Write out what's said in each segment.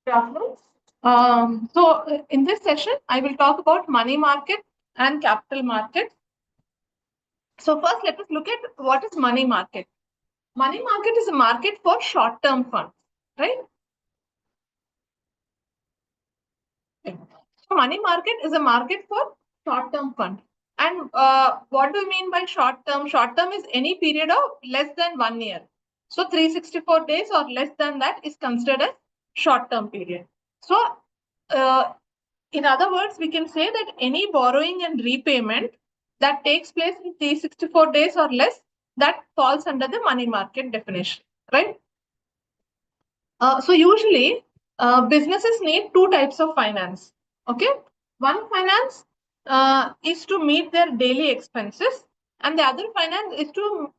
Good afternoon. In this session, I will talk about money market and capital market. So first, let us look at what is money market. Money market is a market for short-term funds, right? So money market is a market for short-term fund. And what do you mean by short-term? Short-term is any period of less than 1 year. So 364 days or less than that is considered as short-term period. So in other words, we can say that any borrowing and repayment that takes place in 364 days or less, that falls under the money market definition, right? So usually, businesses need two types of finance. Okay, one finance is to meet their daily expenses, and the other finance is to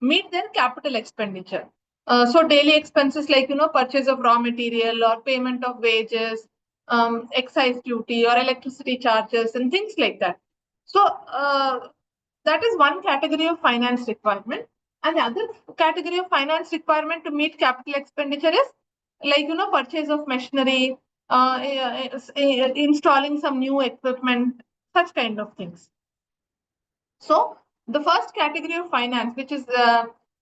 meet their capital expenditure. So daily expenses like purchase of raw material or payment of wages, excise duty or electricity charges and things like that. So that is one category of finance requirement. And the other category of finance requirement to meet capital expenditure is like, purchase of machinery, installing some new equipment, such kind of things. So the first category of finance, which is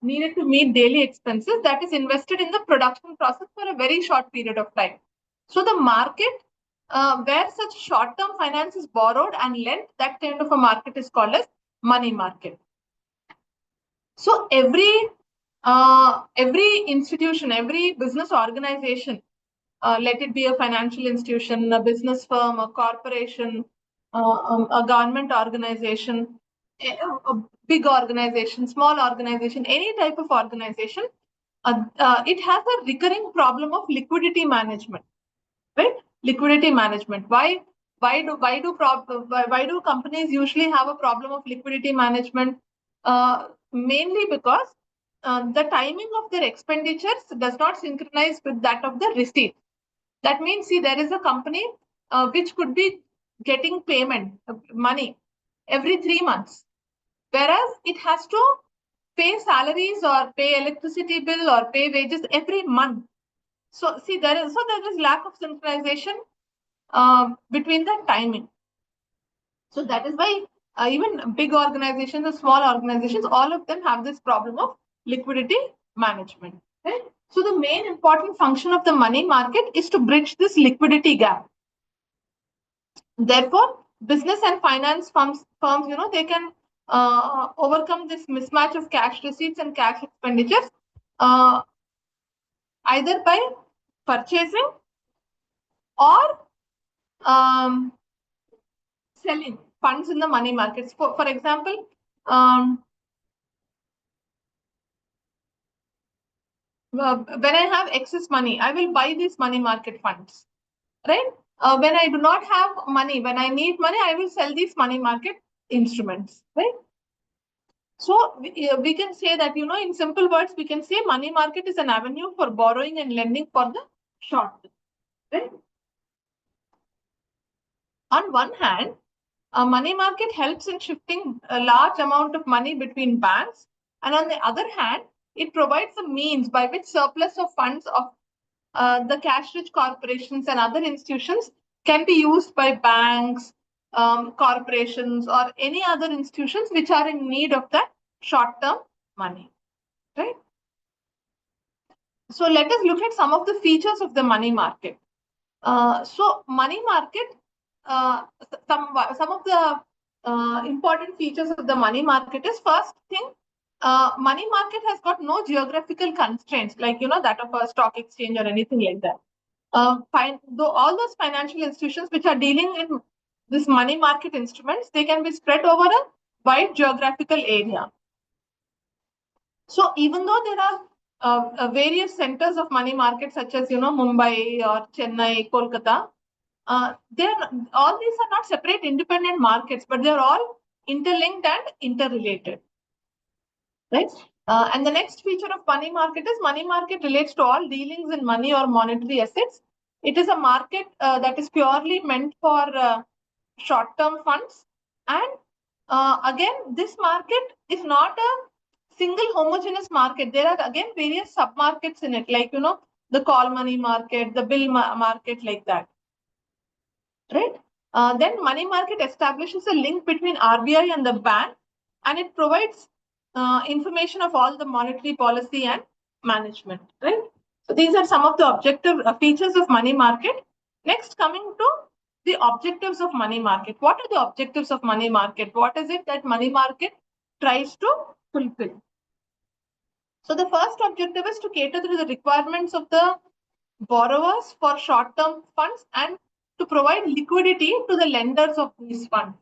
needed to meet daily expenses, that is invested in the production process for a very short period of time. So the market where such short-term finance is borrowed and lent, that kind of a market is called as money market. So every institution, every business organization, let it be a financial institution, a business firm, a corporation, a government organization, a big organization, small organization, any type of organization, it has a recurring problem of liquidity management, right? Liquidity management. Why do companies usually have a problem of liquidity management? Mainly because the timing of their expenditures does not synchronize with that of the receipt. That means, see, there is a company which could be getting payment money every 3 months, whereas it has to pay salaries or pay electricity bill or pay wages every month. So see, there is lack of synchronization between the timing. So that is why even big organizations or small organizations, all of them have this problem of liquidity management. Right? So the main important function of the money market is to bridge this liquidity gap. Therefore, business and finance firms, they can overcome this mismatch of cash receipts and cash expenditures either by purchasing or selling funds in the money markets. For example, when I have excess money, I will buy these money market funds, right? When I do not have money, when I need money, I will sell these money market instruments, right? So we can say that, in simple words, we can say money market is an avenue for borrowing and lending for the short term, right? On one hand, a money market helps in shifting a large amount of money between banks. And on the other hand, it provides a means by which surplus of funds of the cash-rich corporations and other institutions can be used by banks, corporations, or any other institutions which are in need of that short-term money, right? So let us look at some of the features of the money market. So money market, some of the important features of the money market is, first thing, money market has got no geographical constraints like that of a stock exchange or anything like that. Though all those financial institutions which are dealing in this money market instruments, they can be spread over a wide geographical area. So even though there are various centers of money market such as Mumbai or Chennai, Kolkata, all these are not separate independent markets, but they're all interlinked and interrelated, right? And the next feature of money market is money market relates to all dealings in money or monetary assets. It is a market that is purely meant for short-term funds. And again, this market is not a single homogeneous market. There are again various sub-markets in it, like the call money market, the bill market, like that, right? Then money market establishes a link between RBI and the bank, and it provides information of all the monetary policy and management, right? So these are some of the objective features of money market. Next, coming to the objectives of money market. What are the objectives of money market? What is it that money market tries to fulfill? So the first objective is to cater to the requirements of the borrowers for short-term funds and to provide liquidity to the lenders of these funds.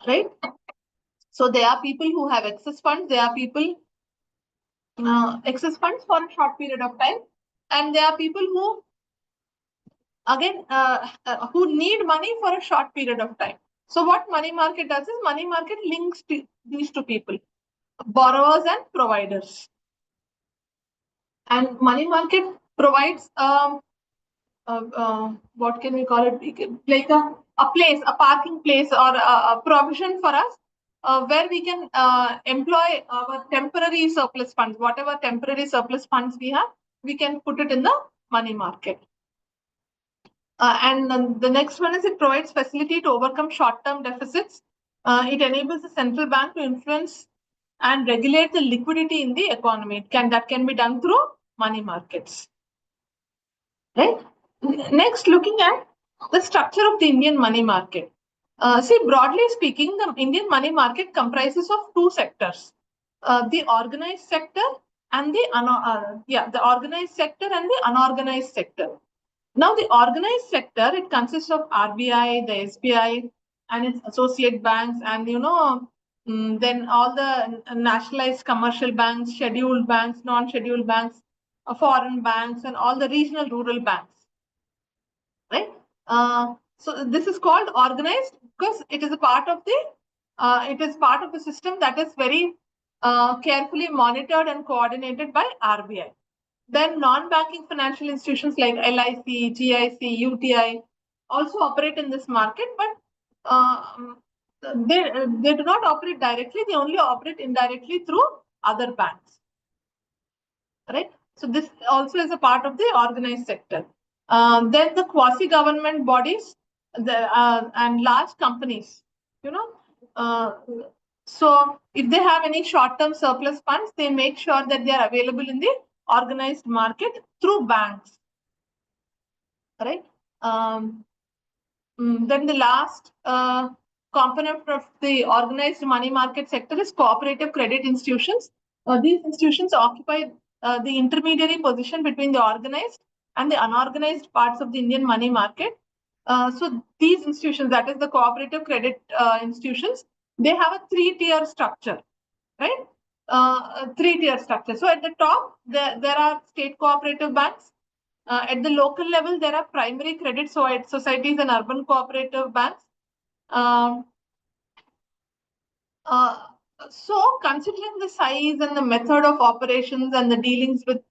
Right? So there are people who have excess funds, there are people excess funds for a short period of time, and there are people who again who need money for a short period of time. So what money market does is money market links these two people, borrowers and providers. And money market provides what can we call it? Like a place, a parking place, or a provision for us where we can employ our temporary surplus funds. Whatever temporary surplus funds we have, we can put it in the money market. And the next one is it provides facility to overcome short-term deficits. It enables the central bank to influence and regulate the liquidity in the economy. That can be done through money markets. Right? Next, looking at the structure of the Indian money market. See, broadly speaking, the Indian money market comprises of two sectors: the organized sector and the organized sector and the unorganized sector. Now, the organized sector, it consists of RBI, the SBI, and its associate banks, and then all the nationalized commercial banks, scheduled banks, non-scheduled banks, foreign banks, and all the regional rural banks. Right? So this is called organized because it is a part of the system that is very carefully monitored and coordinated by RBI. Then non-banking financial institutions like LIC, GIC, UTI also operate in this market, but they do not operate directly. They only operate indirectly through other banks. Right? So this also is a part of the organized sector. Then the quasi-government bodies and large companies, so if they have any short-term surplus funds, they make sure that they are available in the organized market through banks. Right? Then the last component of the organized money market sector is cooperative credit institutions. These institutions occupy the intermediary position between the organized and the unorganized parts of the Indian money market. So these institutions, that is the cooperative credit institutions, they have a three-tier structure, right? Three-tier structure. So at the top, there are state cooperative banks. At the local level, there are primary credit societies and urban cooperative banks. So considering the size and the method of operations and the dealings with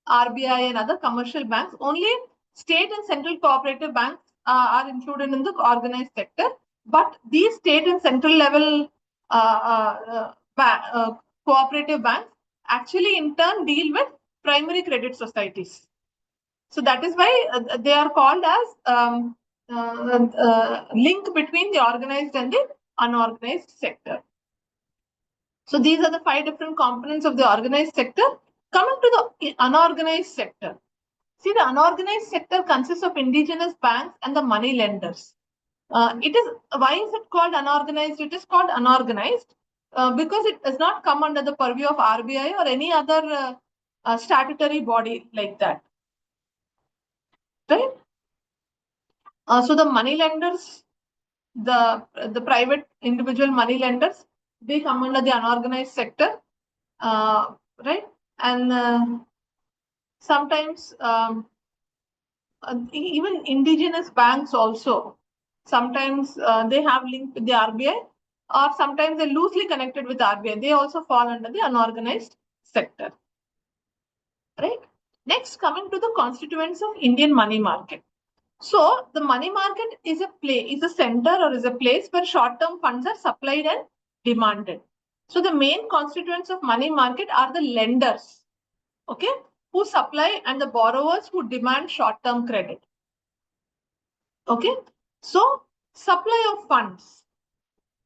RBI and other commercial banks, only state and central cooperative banks are included in the organized sector. But these state and central level cooperative banks actually in turn deal with primary credit societies. So that is why they are called as link between the organized and the unorganized sector. So these are the 5 different components of the organized sector. Coming to the unorganized sector. See, the unorganized sector consists of indigenous banks and the money lenders. Why is it called unorganized? It is called unorganized because it does not come under the purview of RBI or any other statutory body like that. Right? So the money lenders, the private individual money lenders, they come under the unorganized sector, right? And sometimes even indigenous banks also, sometimes they have linked with the RBI, or sometimes they're loosely connected with RBI. They also fall under the unorganized sector. Right? Next, coming to the constituents of Indian money market. So the money market is a center or is a place where short-term funds are supplied and demanded. So the main constituents of money market are the lenders, okay, who supply, and the borrowers who demand short-term credit. Okay, so supply of funds,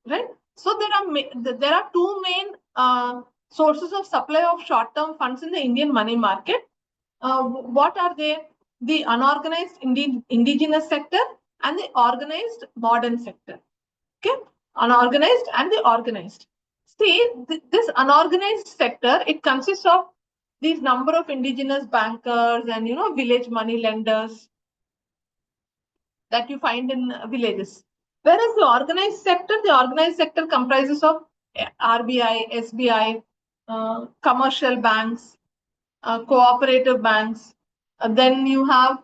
right? So there are two main sources of supply of short-term funds in the Indian money market. What are they? The unorganized indigenous sector and the organized modern sector. Okay, unorganized and the organized. See, this unorganized sector, it consists of these number of indigenous bankers and village money lenders that you find in villages. Whereas the organized sector comprises of RBI, SBI, commercial banks, cooperative banks. Then you have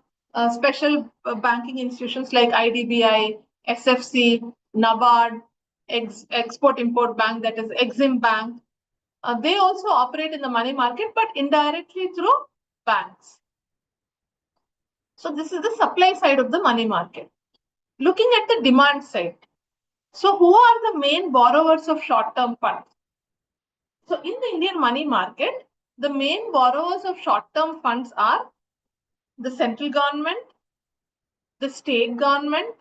special banking institutions like IDBI, SFC, NABARD, Export-Import Bank, that is Exim Bank. They also operate in the money market, but indirectly through banks. So this is the supply side of the money market. Looking at the demand side. So who are the main borrowers of short-term funds? So in the Indian money market, the main borrowers of short-term funds are the central government, the state government,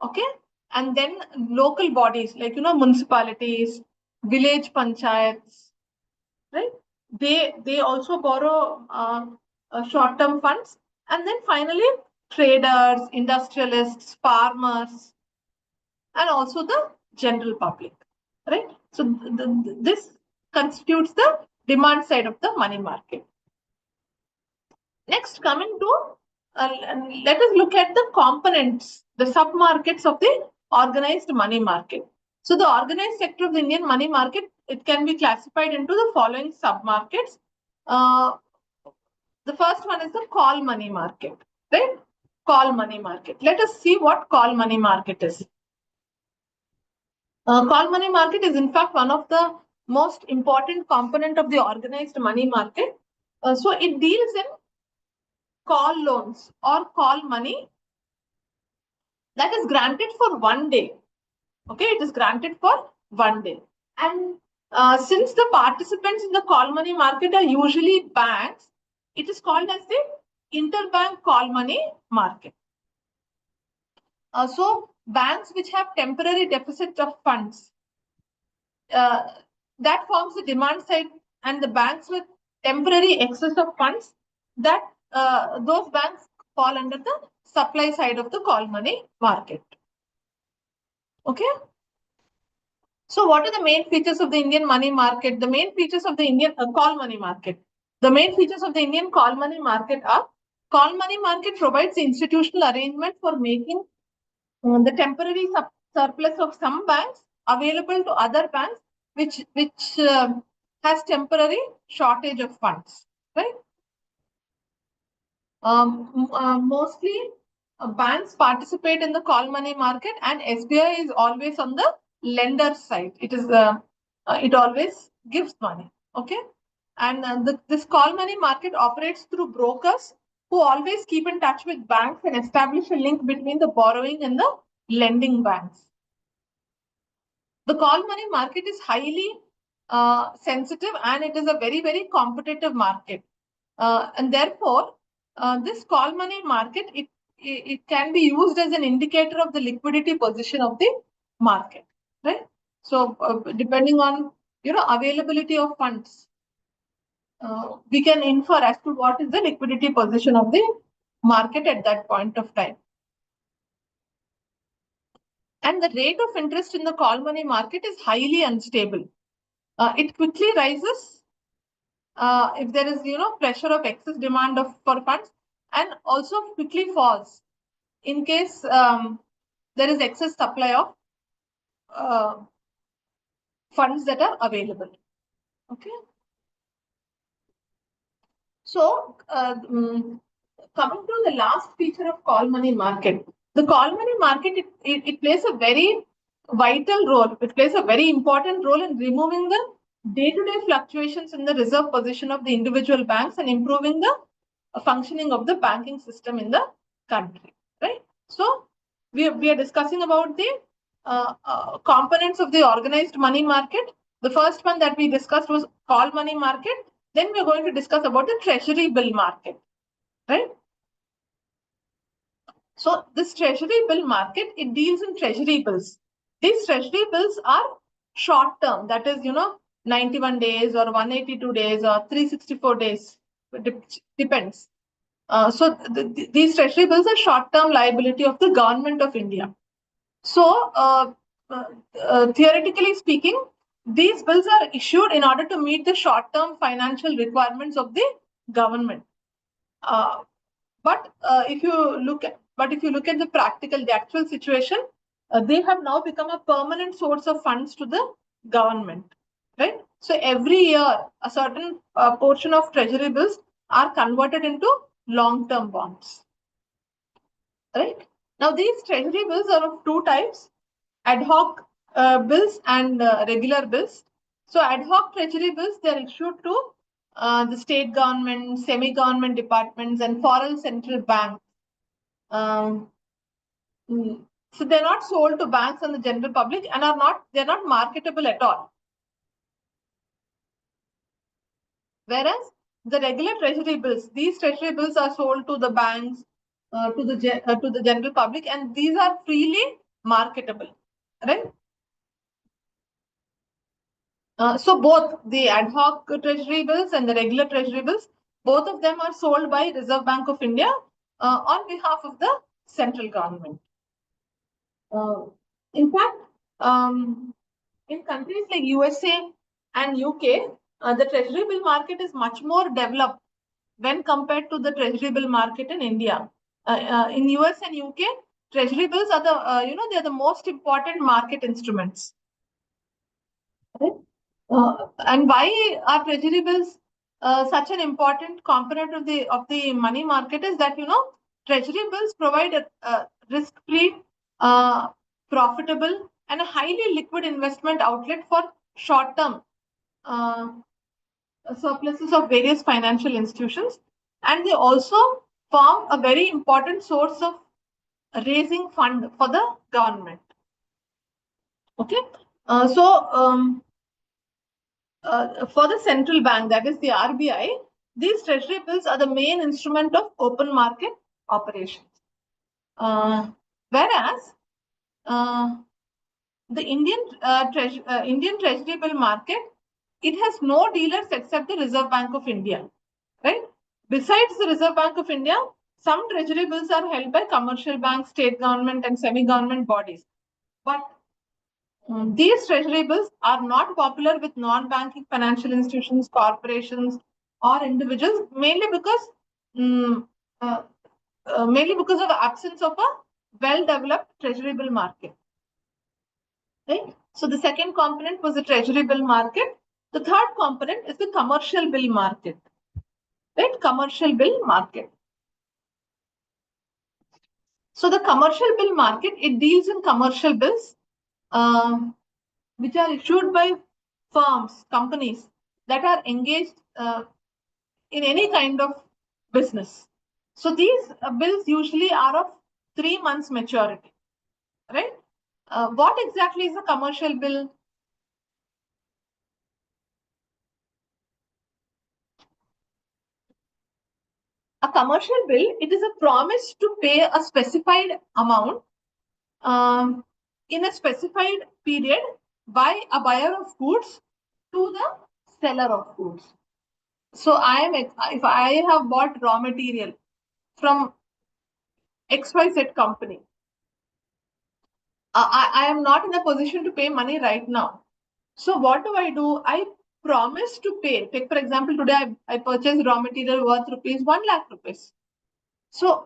okay, and then local bodies like municipalities, village panchayats, right? They also borrow short-term funds, and then finally traders, industrialists, farmers, and also the general public, right? So this constitutes the demand side of the money market. Next, coming to let us look at the components, the sub-markets of the organized money market. So the organized sector of the Indian money market, it can be classified into the following sub-markets. The first one is the call money market, right? Call money market. Let us see what call money market is. Call money market is in fact one of the most important component of the organized money market. So it deals in call loans or call money that is granted for 1 day. Okay, it is granted for 1 day. And since the participants in the call money market are usually banks, it is called as the interbank call money market. So banks which have temporary deficit of funds, that forms the demand side, and the banks with temporary excess of funds, that those banks fall under the supply side of the call money market. Okay. So what are the main features of the Indian money market? The main features of the Indian call money market. The main features of the Indian call money market are: call money market provides the institutional arrangement for making the temporary surplus of some banks available to other banks which has temporary shortage of funds, right? Mostly banks participate in the call money market, and SBI is always on the lender side. It is it always gives money, okay? And this call money market operates through brokers who always keep in touch with banks and establish a link between the borrowing and the lending banks. The call money market is highly sensitive, and it is a very, very competitive market. And therefore, this call money market, it can be used as an indicator of the liquidity position of the market, right? So depending on availability of funds, we can infer as to what is the liquidity position of the market at that point of time. And the rate of interest in the call money market is highly unstable. It quickly rises if there is pressure of excess demand for funds, and also quickly falls in case there is excess supply of funds that are available. Okay. So coming to the last feature of call money market, the call money market, it plays a very vital role. It plays a very important role in removing the day-to-day fluctuations in the reserve position of the individual banks and improving the functioning of the banking system in the country, right? So we are discussing about the components of the organized money market. The first one that we discussed was call money market. Then we're going to discuss about the treasury bill market, right? So this treasury bill market, it deals in treasury bills. These treasury bills are short term, that is, 91 days or 182 days or 364 days, depends. So these treasury bills are short term liability of the government of India. So theoretically speaking, these bills are issued in order to meet the short term financial requirements of the government. But if you look at the actual situation, they have now become a permanent source of funds to the government, right? So every year, a certain portion of treasury bills are converted into long-term bonds, right? Now, these treasury bills are of two types: ad hoc bills and regular bills. So, ad hoc treasury bills, they are issued to the state government, semi-government departments, and foreign central banks. Um, so they're not sold to banks and the general public, and they're not marketable at all. Whereas the regular treasury bills, these treasury bills are sold to the banks, to the general public, and these are freely marketable, right? So both the ad hoc treasury bills and the regular treasury bills, both of them are sold by Reserve Bank of India on behalf of the central government. In fact, in countries like USA and UK, the treasury bill market is much more developed when compared to the treasury bill market in India. In US and UK, treasury bills are they're the most important market instruments. Right? And why are treasury bills such an important component of the money market is that treasury bills provide a risk-free, profitable, and a highly liquid investment outlet for short-term surpluses of various financial institutions, and they also form a very important source of raising fund for the government. Okay, for the central bank, that is the RBI, these treasury bills are the main instrument of open market operations. Whereas the Indian treasury bill market, it has no dealers except the Reserve Bank of India, right? Besides the Reserve Bank of India, some treasury bills are held by commercial banks, state government, and semi-government bodies. But these treasury bills are not popular with non-banking financial institutions, corporations, or individuals, mainly because of the absence of a well-developed treasury bill market. Right? So the second component was the treasury bill market. The third component is the commercial bill market. Right? Commercial bill market. So the commercial bill market, it deals in commercial bills which are issued by firms, companies that are engaged in any kind of business. So these bills usually are of 3 months maturity, right? What exactly is a commercial bill? A commercial bill, it is a promise to pay a specified amount in a specified period by a buyer of goods to the seller of goods. So if I have bought raw material from XYZ company, I am not in a position to pay money right now. So what do? I promise to pay. Take for example, today I purchased raw material worth rupees 1 lakh rupees. So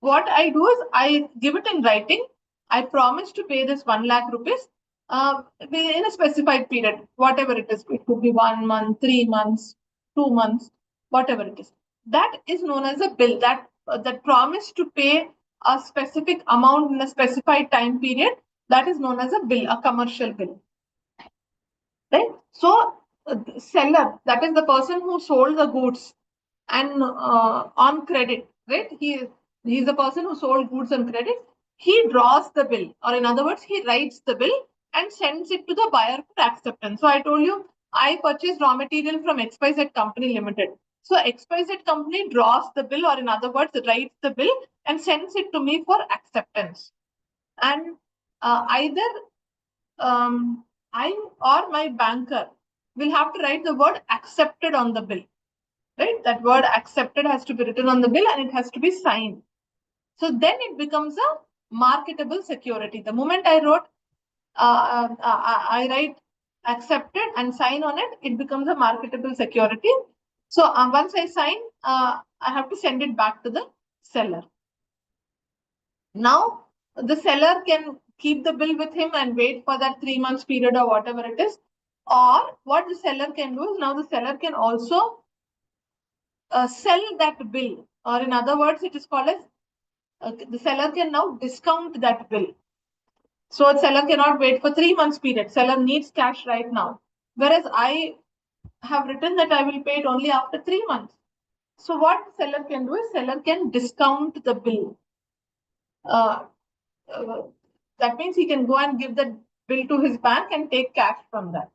what I do is I give it in writing. I promise to pay this 1 lakh rupees in a specified period, whatever it is. It could be 1 month, 3 months, 2 months, whatever it is. That is known as a bill. That promise to pay a specific amount in a specified time period, that is known as a bill, a commercial bill. Right? So the seller, that is the person who sold the goods and on credit, right? He's the person who sold goods on credit. He draws the bill, or in other words, he writes the bill and sends it to the buyer for acceptance. So I told you I purchased raw material from XYZ Company Limited. So XYZ Company draws the bill, or in other words, writes the bill and sends it to me for acceptance. And either I or my banker will have to write the word accepted on the bill. Right? That word accepted has to be written on the bill and it has to be signed. So then it becomes a marketable security. The moment I wrote, I write accepted and sign on it, it becomes a marketable security. So once I sign, I have to send it back to the seller. Now, the seller can keep the bill with him and wait for that 3 months period or whatever it is. Or what the seller can do is, now the seller can also sell that bill, or in other words, it is called as the seller can now discount that bill. So the seller cannot wait for 3 months period. Seller needs cash right now. Whereas I have written that I will pay it only after 3 months. So what seller can do is seller can discount the bill. That means he can go and give the bill to his bank and take cash from that.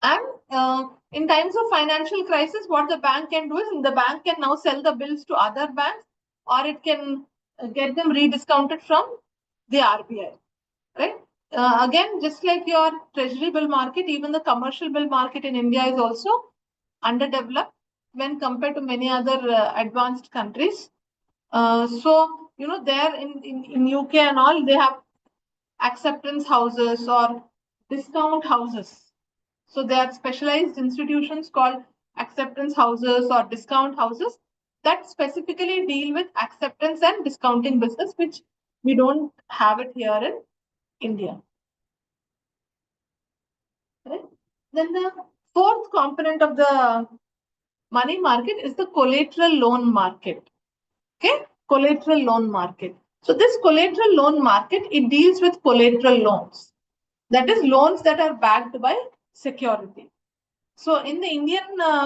And in times of financial crisis, what the bank can do is the bank can now sell the bills to other banks, or it can get them rediscounted from the RBI. Right? Again, just like your treasury bill market, even the commercial bill market in India is also underdeveloped when compared to many other advanced countries. So, there in UK and all, they have acceptance houses or discount houses. So they are specialized institutions called acceptance houses or discount houses that specifically deal with acceptance and discounting business, which we don't have it here in India. Right? Then the fourth component of the money market is the collateral loan market. Okay, collateral loan market. So this collateral loan market, it deals with collateral loans. That is loans that are backed by security. So in the Indian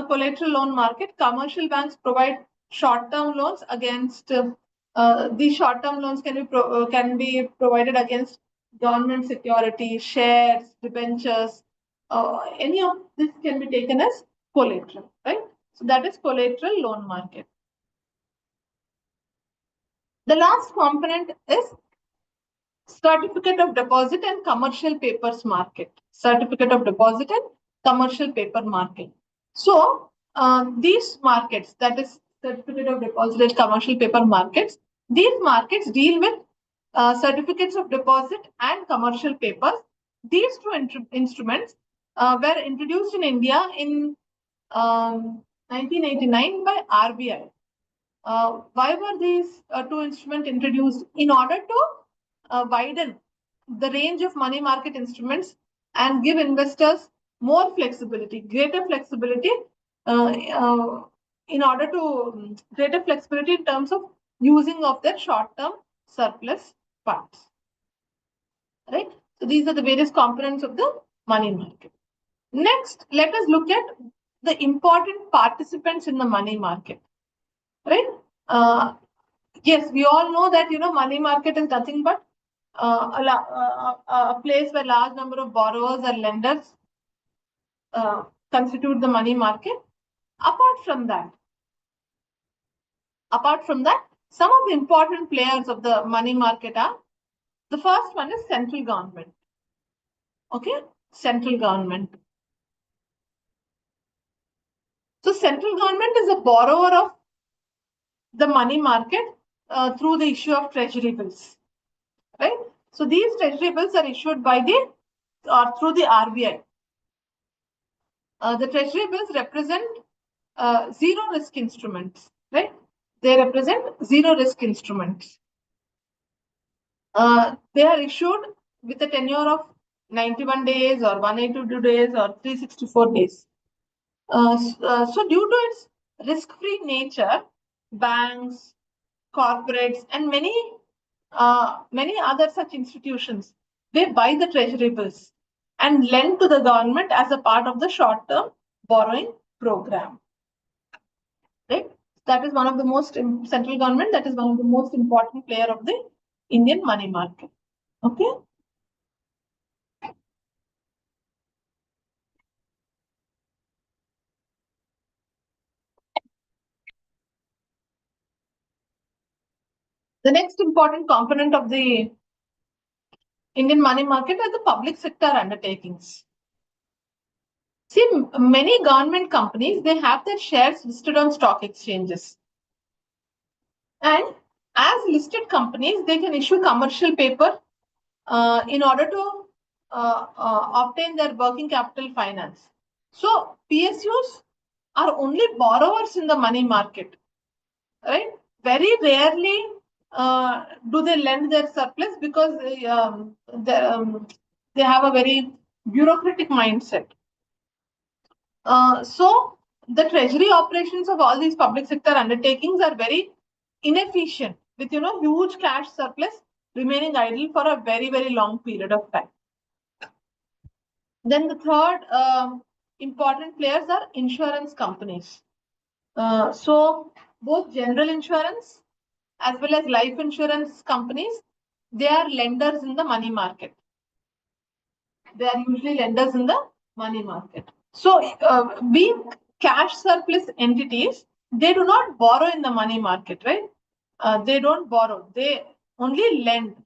collateral loan market, commercial banks provide short-term loans against these short-term loans can be provided against government security, shares, debentures. Any of this can be taken as collateral, right? So that is collateral loan market. The last component is certificate of deposit and commercial papers market. Certificate of deposit and commercial paper market. So these markets, that is certificate of deposit and commercial paper markets, these markets deal with certificates of deposit and commercial papers. These two instruments were introduced in India in 1989 by RBI. Why were these two instruments introduced? In order to widen the range of money market instruments and give investors more flexibility, greater flexibility, in order to greater flexibility in terms of using of their short-term surplus funds. Right? So these are the various components of the money market. Next, let us look at the important participants in the money market. Right? Yes, we all know that money market is nothing but a place where large number of borrowers and lenders constitute the money market. Apart from that, some of the important players of the money market are, the first one is central government. Okay, central government. So central government is a borrower of the money market through the issue of treasury bills. Right? So these treasury bills are issued by through the RBI. The treasury bills represent zero risk instruments, right? They represent zero risk instruments. They are issued with a tenure of 91 days or 182 days or 364 days. So due to its risk-free nature, banks, corporates, and many other such institutions, they buy the treasury bills and lend to the government as a part of the short-term borrowing program. Right? That is one of the most central government. That is one of the most important player of the Indian money market. Okay. The next important component of the Indian money market are the public sector undertakings. See, many government companies, they have their shares listed on stock exchanges. And as listed companies, they can issue commercial paper in order to obtain their working capital finance. So PSUs are only borrowers in the money market, right? Very rarely do they lend their surplus because they have a very bureaucratic mindset. So the treasury operations of all these public sector undertakings are very inefficient, with huge cash surplus remaining idle for a very, very long period of time. Then the third important players are insurance companies. So both general insurance as well as life insurance companies, they are lenders in the money market. They are usually lenders in the money market. So being cash surplus entities, they do not borrow in the money market, right? They don't borrow, they only lend.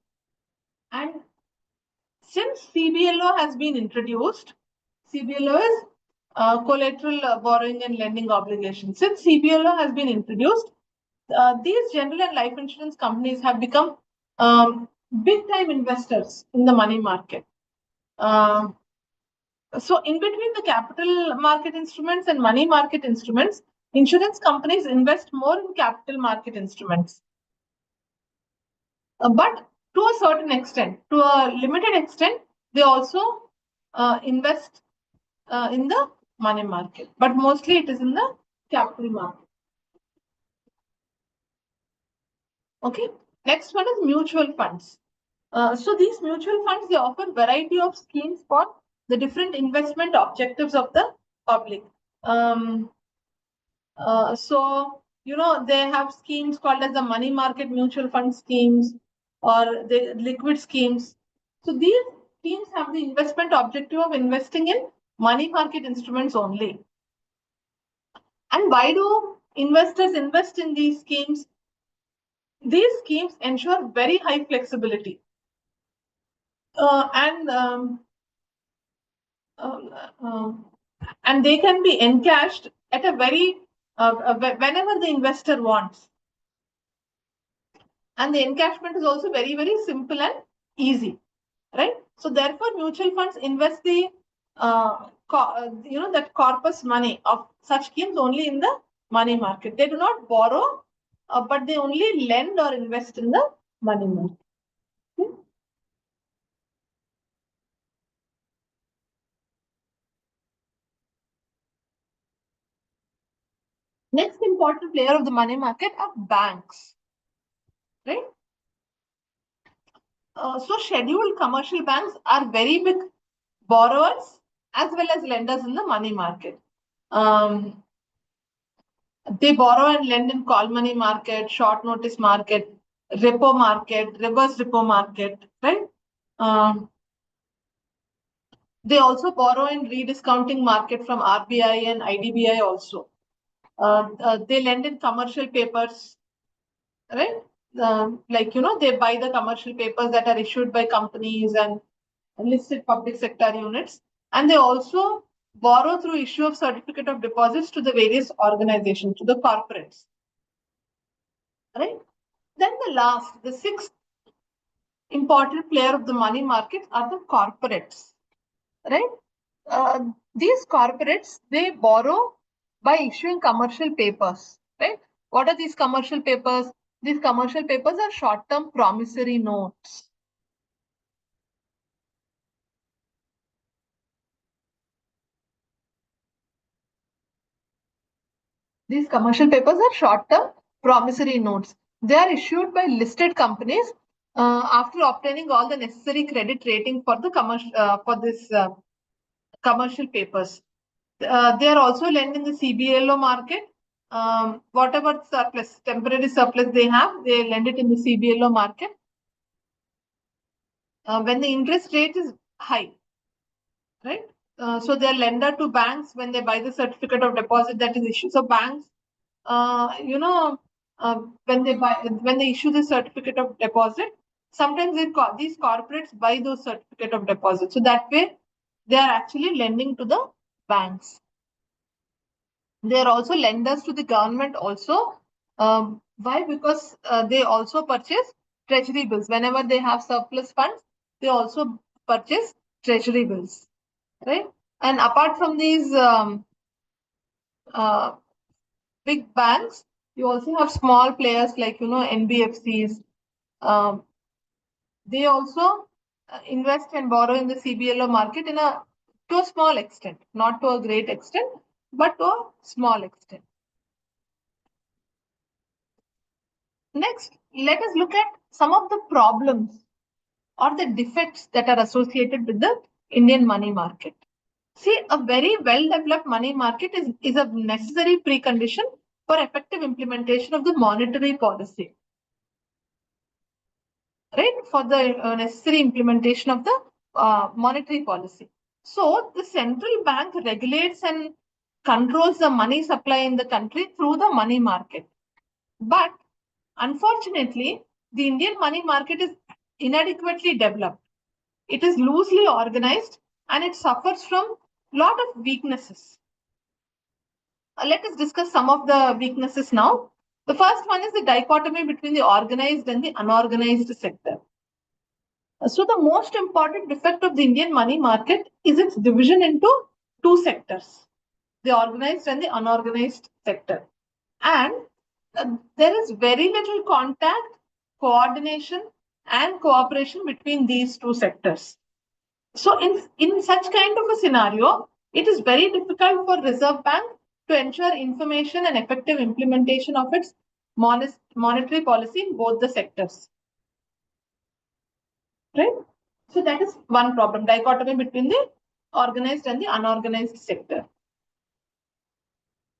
And since CBLO has been introduced, CBLO is collateral borrowing and lending obligation. Since CBLO has been introduced, these general and life insurance companies have become big time investors in the money market. So in between the capital market instruments and money market instruments, insurance companies invest more in capital market instruments. But to a certain extent, to a limited extent, they also invest in the money market, but mostly it is in the capital market. Okay. Next one is mutual funds. So these mutual funds, they offer variety of schemes for the different investment objectives of the public. So they have schemes called as the money market mutual fund schemes or the liquid schemes. So these schemes have the investment objective of investing in money market instruments only. And why do investors invest in these schemes? These schemes ensure very high flexibility and they can be encashed at a very whenever the investor wants. And the encashment is also very, very simple and easy, right? So therefore, mutual funds invest the that corpus money of such schemes only in the money market. They do not borrow, but they only lend or invest in the money market. Okay. Next important player of the money market are banks, right? So scheduled commercial banks are very big borrowers as well as lenders in the money market. They borrow and lend in call money market, short notice market, repo market, reverse repo market, right? They also borrow in rediscounting market from RBI and IDBI also. They lend in commercial papers, right? They buy the commercial papers that are issued by companies and listed public sector units. And they also borrow through issue of certificate of deposits to the various organizations, to the corporates, right? Then the sixth important player of the money market are the corporates, right? These corporates, they borrow by issuing commercial papers, right? What are these commercial papers? These commercial papers are short-term promissory notes. These commercial papers are short-term promissory notes. They are issued by listed companies after obtaining all the necessary credit rating for the commercial papers. They are also lent in the CBLO market. Whatever surplus, temporary surplus they have, they lend it in the CBLO market. When the interest rate is high, right? So they are lender to banks when they buy the certificate of deposit that is issued. So banks, when they issue the certificate of deposit, sometimes these corporates buy those certificate of deposit. So that way, they are actually lending to the banks. They are also lenders to the government also. Why? Because they also purchase treasury bills. Whenever they have surplus funds, they also purchase treasury bills, right? And apart from these uh, big banks, you also have small players like NBFCs. Um, they also invest and borrow in the CBLO market to a small extent, not to a great extent, but to a small extent. Next, let us look at some of the problems or the defects that are associated with the Indian money market. See, a very well-developed money market is a necessary precondition for effective implementation of the monetary policy, right? For the necessary implementation of the monetary policy. So, the central bank regulates and controls the money supply in the country through the money market. But unfortunately, the Indian money market is inadequately developed. It is loosely organized and it suffers from a lot of weaknesses. Let us discuss some of the weaknesses now. The first one is the dichotomy between the organized and the unorganized sector. So the most important defect of the Indian money market is its division into two sectors, the organized and the unorganized sector. And there is very little contact, coordination, and cooperation between these two sectors. So in such kind of a scenario, it is very difficult for Reserve Bank to ensure information and effective implementation of its monetary policy in both the sectors. Right? So that is one problem, dichotomy between the organized and the unorganized sector.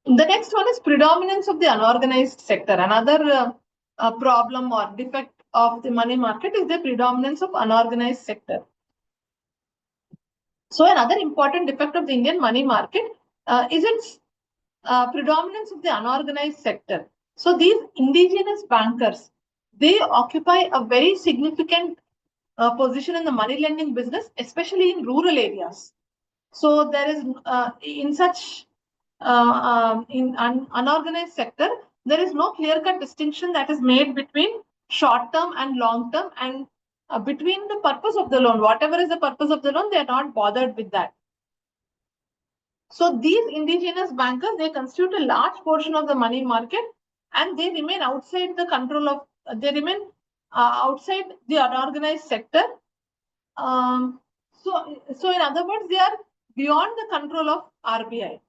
The next one is predominance of the unorganized sector. Another problem or defect of the money market is the predominance of unorganized sector. So another important defect of the Indian money market is its predominance of the unorganized sector. So these indigenous bankers, they occupy a very significant position in the money lending business, especially in rural areas. So there is in such in unorganized sector, there is no clear-cut distinction that is made between short-term and long-term, and between the purpose of the loan. Whatever is the purpose of the loan, they are not bothered with that. So these indigenous bankers, they constitute a large portion of the money market, and they remain outside the control of. They remain outside the unorganized sector. So in other words, they are beyond the control of RBI.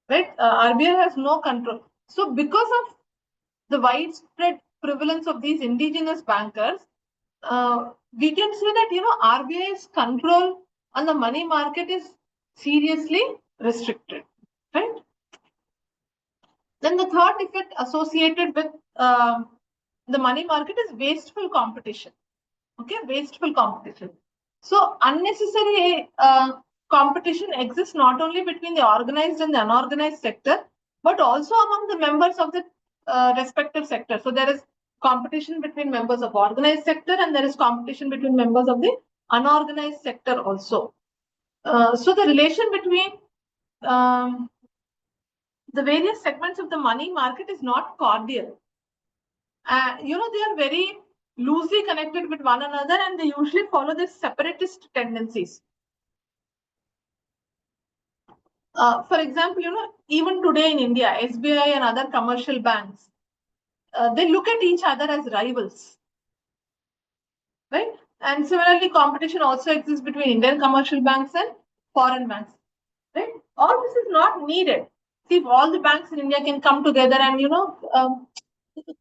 Right? RBI has no control. So because of the widespread prevalence of these indigenous bankers, we can say that RBI's control on the money market is seriously restricted. Right? Then the third effect associated with the money market is wasteful competition. Okay, wasteful competition. So unnecessary competition exists not only between the organized and the unorganized sector, but also among the members of the respective sector. So there is competition between members of organized sector, and there is competition between members of the unorganized sector also. So the relation between the various segments of the money market is not cordial. They are very loosely connected with one another, and they usually follow these separatist tendencies. For example, even today in India, SBI and other commercial banks, they look at each other as rivals, right? And similarly, competition also exists between Indian commercial banks and foreign banks, right? All this is not needed. See, if all the banks in India can come together and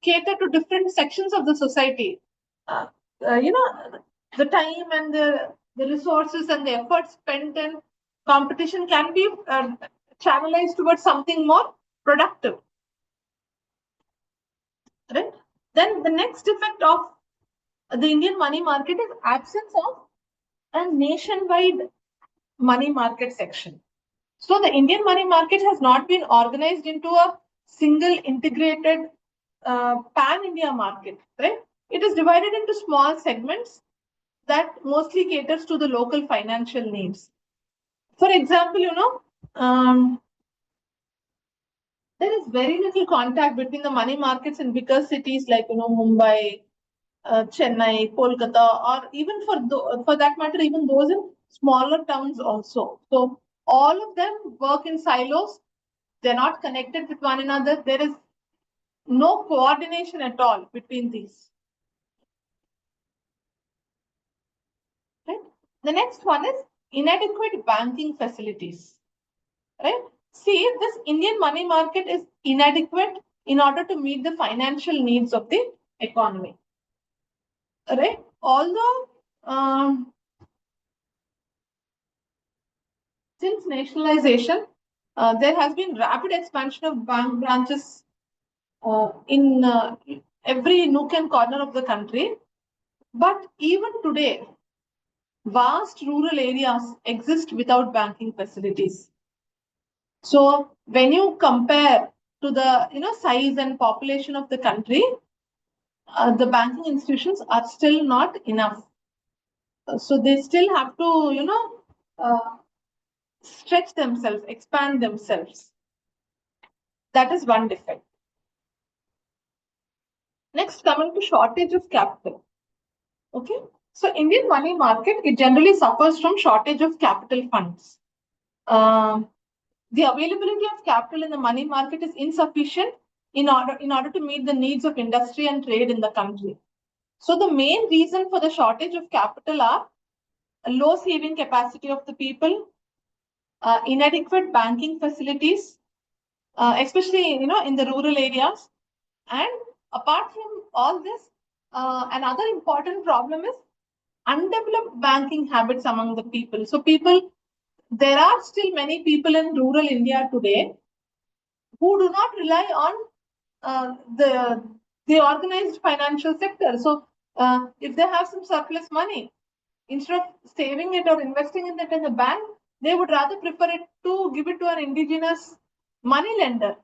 cater to different sections of the society, the time and the resources and the effort spent in competition can be channelized towards something more productive. Right? Then the next effect of the Indian money market is absence of a nationwide money market section. So the Indian money market has not been organized into a single integrated pan-India market, right? It is divided into small segments that mostly caters to the local financial needs. For example, there is very little contact between the money markets in bigger cities like Mumbai, Chennai, Kolkata, or even for that matter, even those in smaller towns also. So all of them work in silos. They're not connected with one another. There is no coordination at all between these. Right? The next one is inadequate banking facilities. Right? See, this Indian money market is inadequate in order to meet the financial needs of the economy. Right? Although since nationalization, there has been rapid expansion of bank branches in every nook and corner of the country. But even today, vast rural areas exist without banking facilities. So when you compare to the size and population of the country, the banking institutions are still not enough. So they still have to stretch themselves, expand themselves. That is one defect. Next, coming to shortage of capital. Okay, so Indian money market, it generally suffers from shortage of capital funds. The availability of capital in the money market is insufficient in order to meet the needs of industry and trade in the country. So the main reason for the shortage of capital are a low saving capacity of the people, inadequate banking facilities, especially in the rural areas. And apart from all this, another important problem is undeveloped banking habits among the people. So there are still many people in rural India today who do not rely on the organized financial sector. So if they have some surplus money, instead of saving it or investing in it in the bank, they would rather prefer it to give it to an indigenous money lender.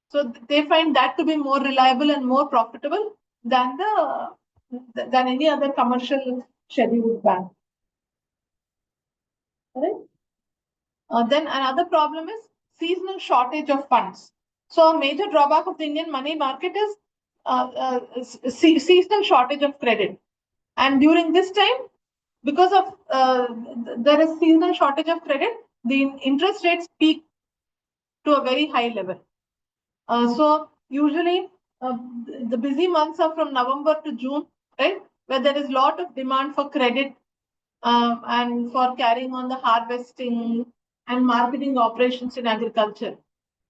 So they find that to be more reliable and more profitable than any other commercial scheduled bank. Right? Then another problem is seasonal shortage of funds. So a major drawback of the Indian money market is seasonal shortage of credit. And during this time, because of there is seasonal shortage of credit, the interest rates peak to a very high level. So usually the busy months are from November to June, right? Where there is a lot of demand for credit and for carrying on the harvesting and marketing operations in agriculture.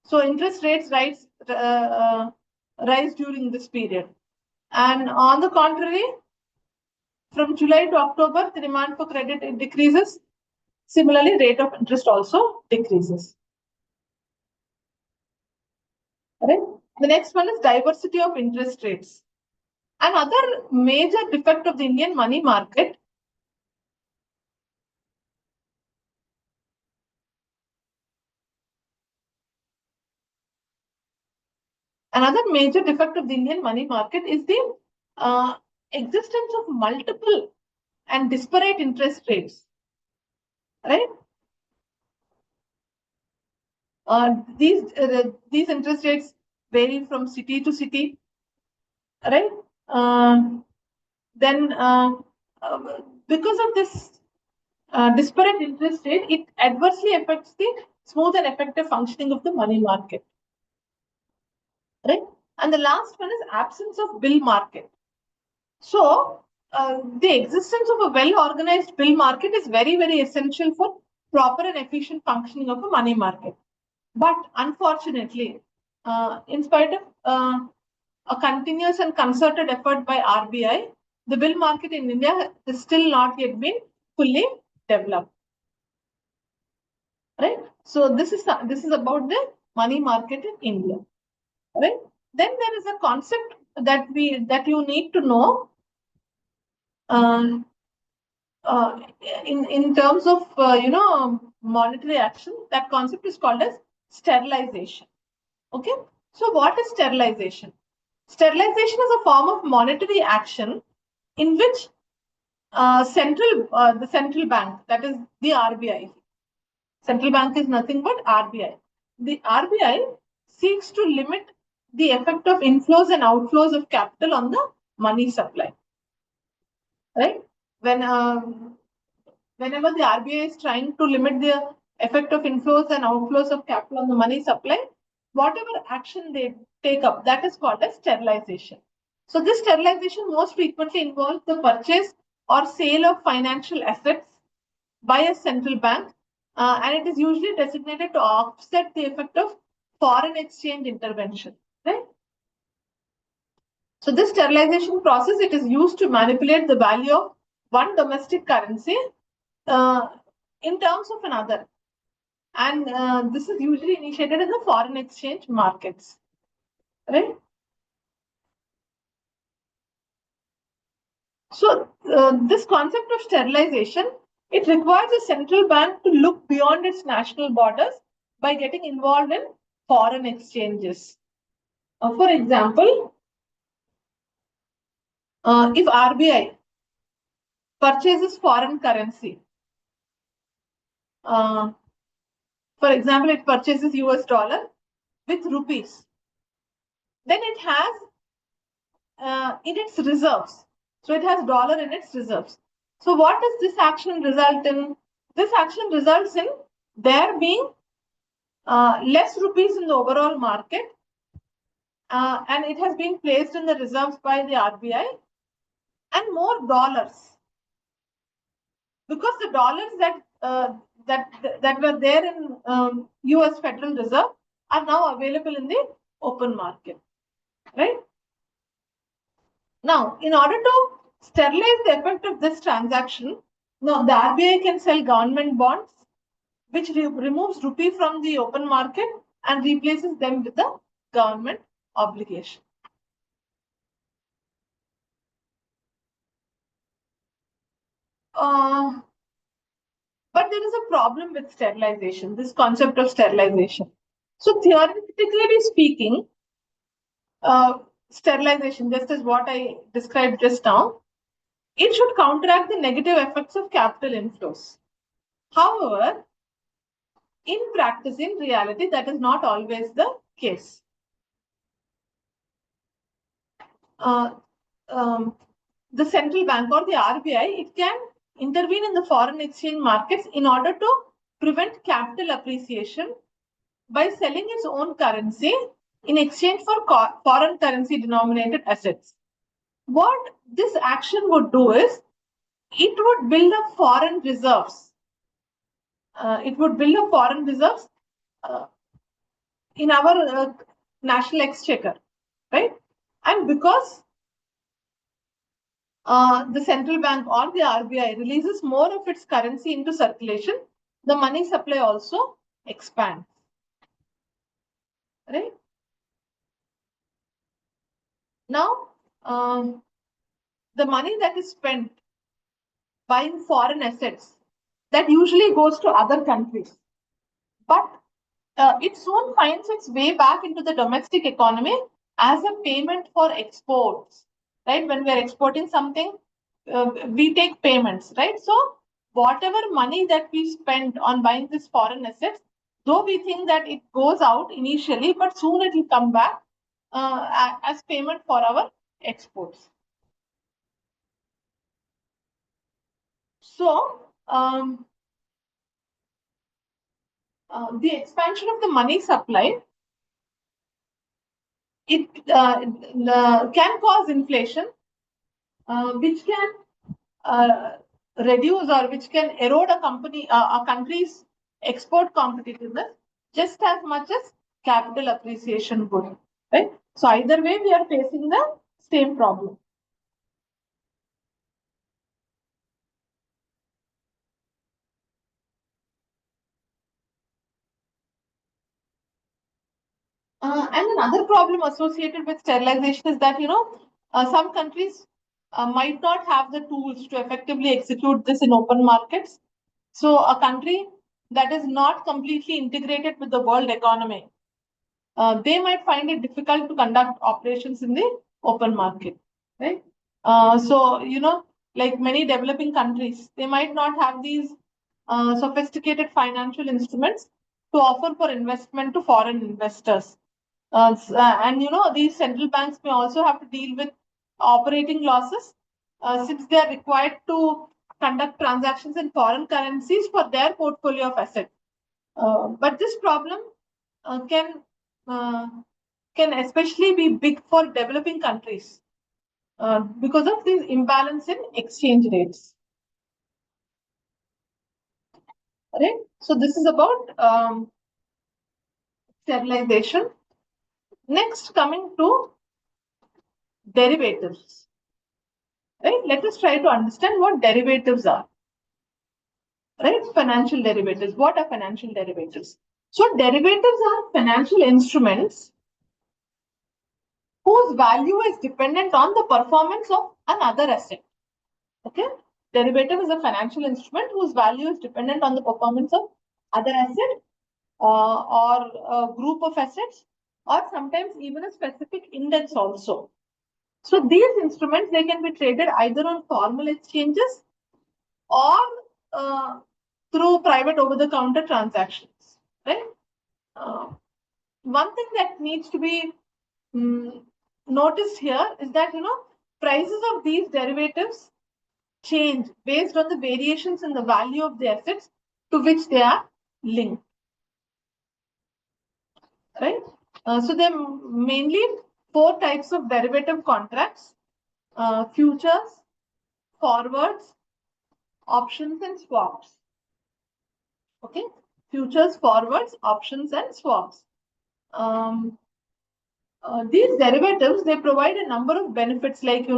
So interest rates rise during this period. And on the contrary, from July to October, the demand for credit decreases. Similarly, rate of interest also decreases. Right? The next one is diversity of interest rates. Another major defect of the Indian money market is the existence of multiple and disparate interest rates. Right? These interest rates vary from city to city. Right? Then because of this disparate interest rate, it adversely affects the smooth and effective functioning of the money market. Right? And the last one is absence of bill market. So the existence of a well-organized bill market is very, very essential for proper and efficient functioning of a money market. But unfortunately, in spite of a continuous and concerted effort by RBI, the bill market in India has still not yet been fully developed. Right? So this is about the money market in India. Right? Then there is a concept that you need to know in terms of monetary action. That concept is called as sterilization. Okay. So what is sterilization? Sterilization is a form of monetary action in which the central bank, that is the RBI. Central bank is nothing but RBI. The RBI seeks to limit the effect of inflows and outflows of capital on the money supply. Right? Whenever the RBI is trying to limit the effect of inflows and outflows of capital on the money supply, whatever action they take up, that is called as sterilization. So this sterilization most frequently involves the purchase or sale of financial assets by a central bank, and it is usually designated to offset the effect of foreign exchange intervention. Right? So this sterilization process, it is used to manipulate the value of one domestic currency in terms of another. And this is usually initiated in the foreign exchange markets. Right? So this concept of sterilization, it requires a central bank to look beyond its national borders by getting involved in foreign exchanges. For example, if RBI purchases foreign currency, for example, it purchases US dollar with rupees, then it has in its reserves. So it has dollar in its reserves. So what does this action result in? This action results in there being less rupees in the overall market, and it has been placed in the reserves by the RBI, and more dollars, because the dollars that were there in US Federal Reserve are now available in the open market. Right? Now, in order to sterilize the effect of this transaction, now the RBI can sell government bonds, which removes rupee from the open market and replaces them with the government obligation. But there is a problem with sterilization, this concept of sterilization. So theoretically speaking, sterilization, just as what I described just now, it should counteract the negative effects of capital inflows. However, in practice, in reality, that is not always the case. The central bank or the RBI, it can intervene in the foreign exchange markets in order to prevent capital appreciation by selling its own currency in exchange for foreign currency denominated assets. What this action would do is, it would build up foreign reserves. It would build up foreign reserves in our national exchequer, right? And because the central bank or the RBI releases more of its currency into circulation, the money supply also expands. Right? Now, the money that is spent buying foreign assets, that usually goes to other countries. But it soon finds its way back into the domestic economy as a payment for exports. Right? When we are exporting something, we take payments, right? So whatever money that we spend on buying this foreign assets, though we think that it goes out initially, but soon it will come back as payment for our exports. So the expansion of the money supply, it can cause inflation, which can reduce or which can erode a country's export competitiveness just as much as capital appreciation would. Right? So either way, we are facing the same problem. And another problem associated with sterilization is that, some countries might not have the tools to effectively execute this in open markets. So a country that is not completely integrated with the world economy, they might find it difficult to conduct operations in the open market, right? So, like many developing countries, they might not have these sophisticated financial instruments to offer for investment to foreign investors. And these central banks may also have to deal with operating losses since they are required to conduct transactions in foreign currencies for their portfolio of assets. But this problem can especially be big for developing countries because of this imbalance in exchange rates. Right? So this is about sterilization. Next, coming to derivatives. Right? Let us try to understand what derivatives are. Right? Financial derivatives. What are financial derivatives? So derivatives are financial instruments whose value is dependent on the performance of another asset. Okay? Derivative is a financial instrument whose value is dependent on the performance of other asset or a group of assets, or sometimes even a specific index also. So these instruments, they can be traded either on formal exchanges or through private over-the-counter transactions. Right? One thing that needs to be noticed here is that prices of these derivatives change based on the variations in the value of the assets to which they are linked. Right? So there are mainly 4 types of derivative contracts: futures, forwards, options, and swaps. Okay, futures, forwards, options, and swaps. These derivatives, they provide a number of benefits like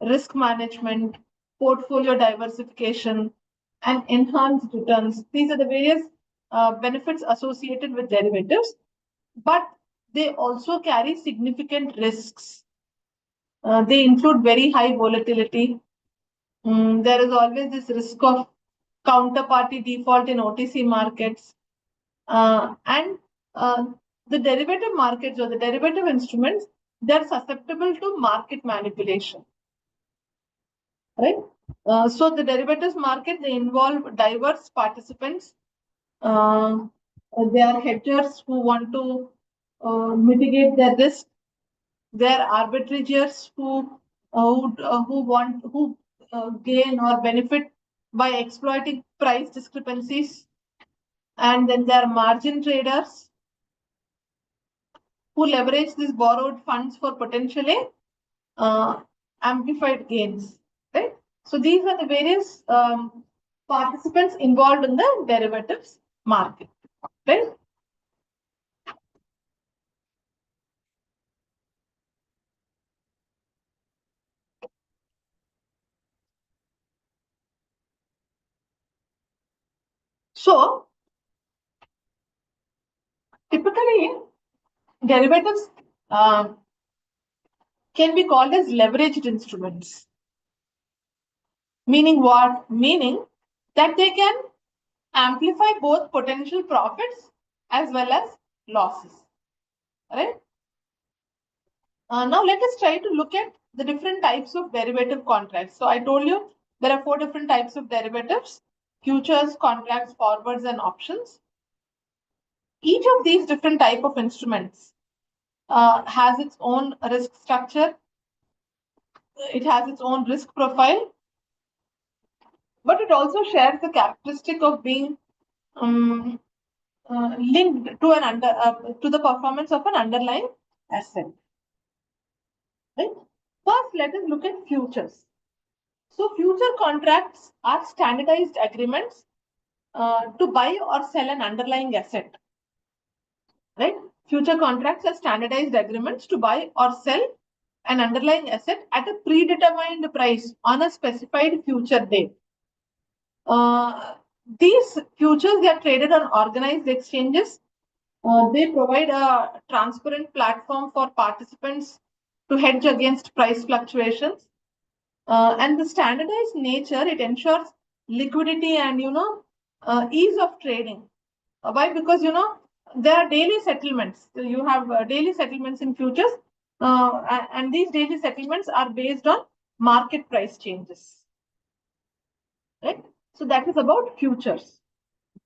risk management, portfolio diversification, and enhanced returns. These are the various benefits associated with derivatives, but they also carry significant risks. They include very high volatility. There is always this risk of counterparty default in OTC markets. And the derivative markets or the derivative instruments, they're susceptible to market manipulation. Right? So the derivatives market, they involve diverse participants. They are hedgers who want to mitigate their risk. There are arbitrageurs who gain or benefit by exploiting price discrepancies, and then there are margin traders who leverage these borrowed funds for potentially amplified gains. Right? So these are the various participants involved in the derivatives market. Right? So typically, derivatives can be called as leveraged instruments. Meaning what? Meaning that they can amplify both potential profits as well as losses. Right? Now let us try to look at the different types of derivative contracts. So I told you there are 4 different types of derivatives: futures, contracts, forwards, and options. Each of these different type of instruments has its own risk structure. It has its own risk profile, but it also shares the characteristic of being linked to to the performance of an underlying asset. Right? First, let us look at futures. So future contracts are standardized agreements to buy or sell an underlying asset. Right? Future contracts are standardized agreements to buy or sell an underlying asset at a predetermined price on a specified future date. These futures, they are traded on organized exchanges. They provide a transparent platform for participants to hedge against price fluctuations. And the standardized nature, it ensures liquidity and ease of trading. Why? Because there are daily settlements. So you have daily settlements in futures, and these daily settlements are based on market price changes. Right. So that is about futures.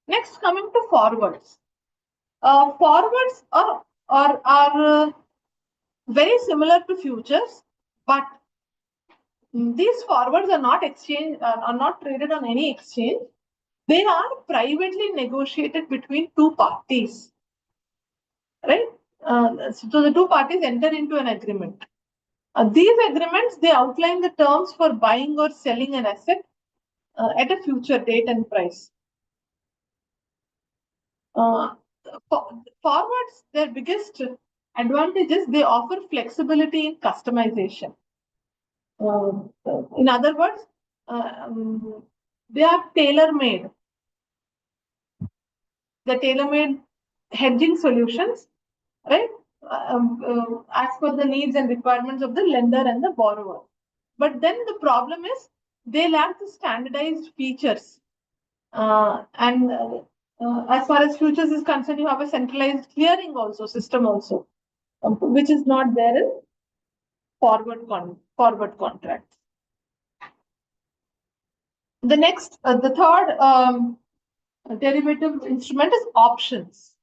Next, coming to forwards. Forwards are very similar to futures, but these forwards are not are not traded on any exchange. They are privately negotiated between two parties, right? So the two parties enter into an agreement. These agreements, they outline the terms for buying or selling an asset at a future date and price. Forwards, their biggest advantage is they offer flexibility in customization. In other words, they are tailor-made. The tailor-made hedging solutions, right? As per the needs and requirements of the lender and the borrower. But then the problem is they lack the standardized features. As far as futures is concerned, you have a centralized clearing also system also, which is not there in forward contracts. The third derivative instrument is options.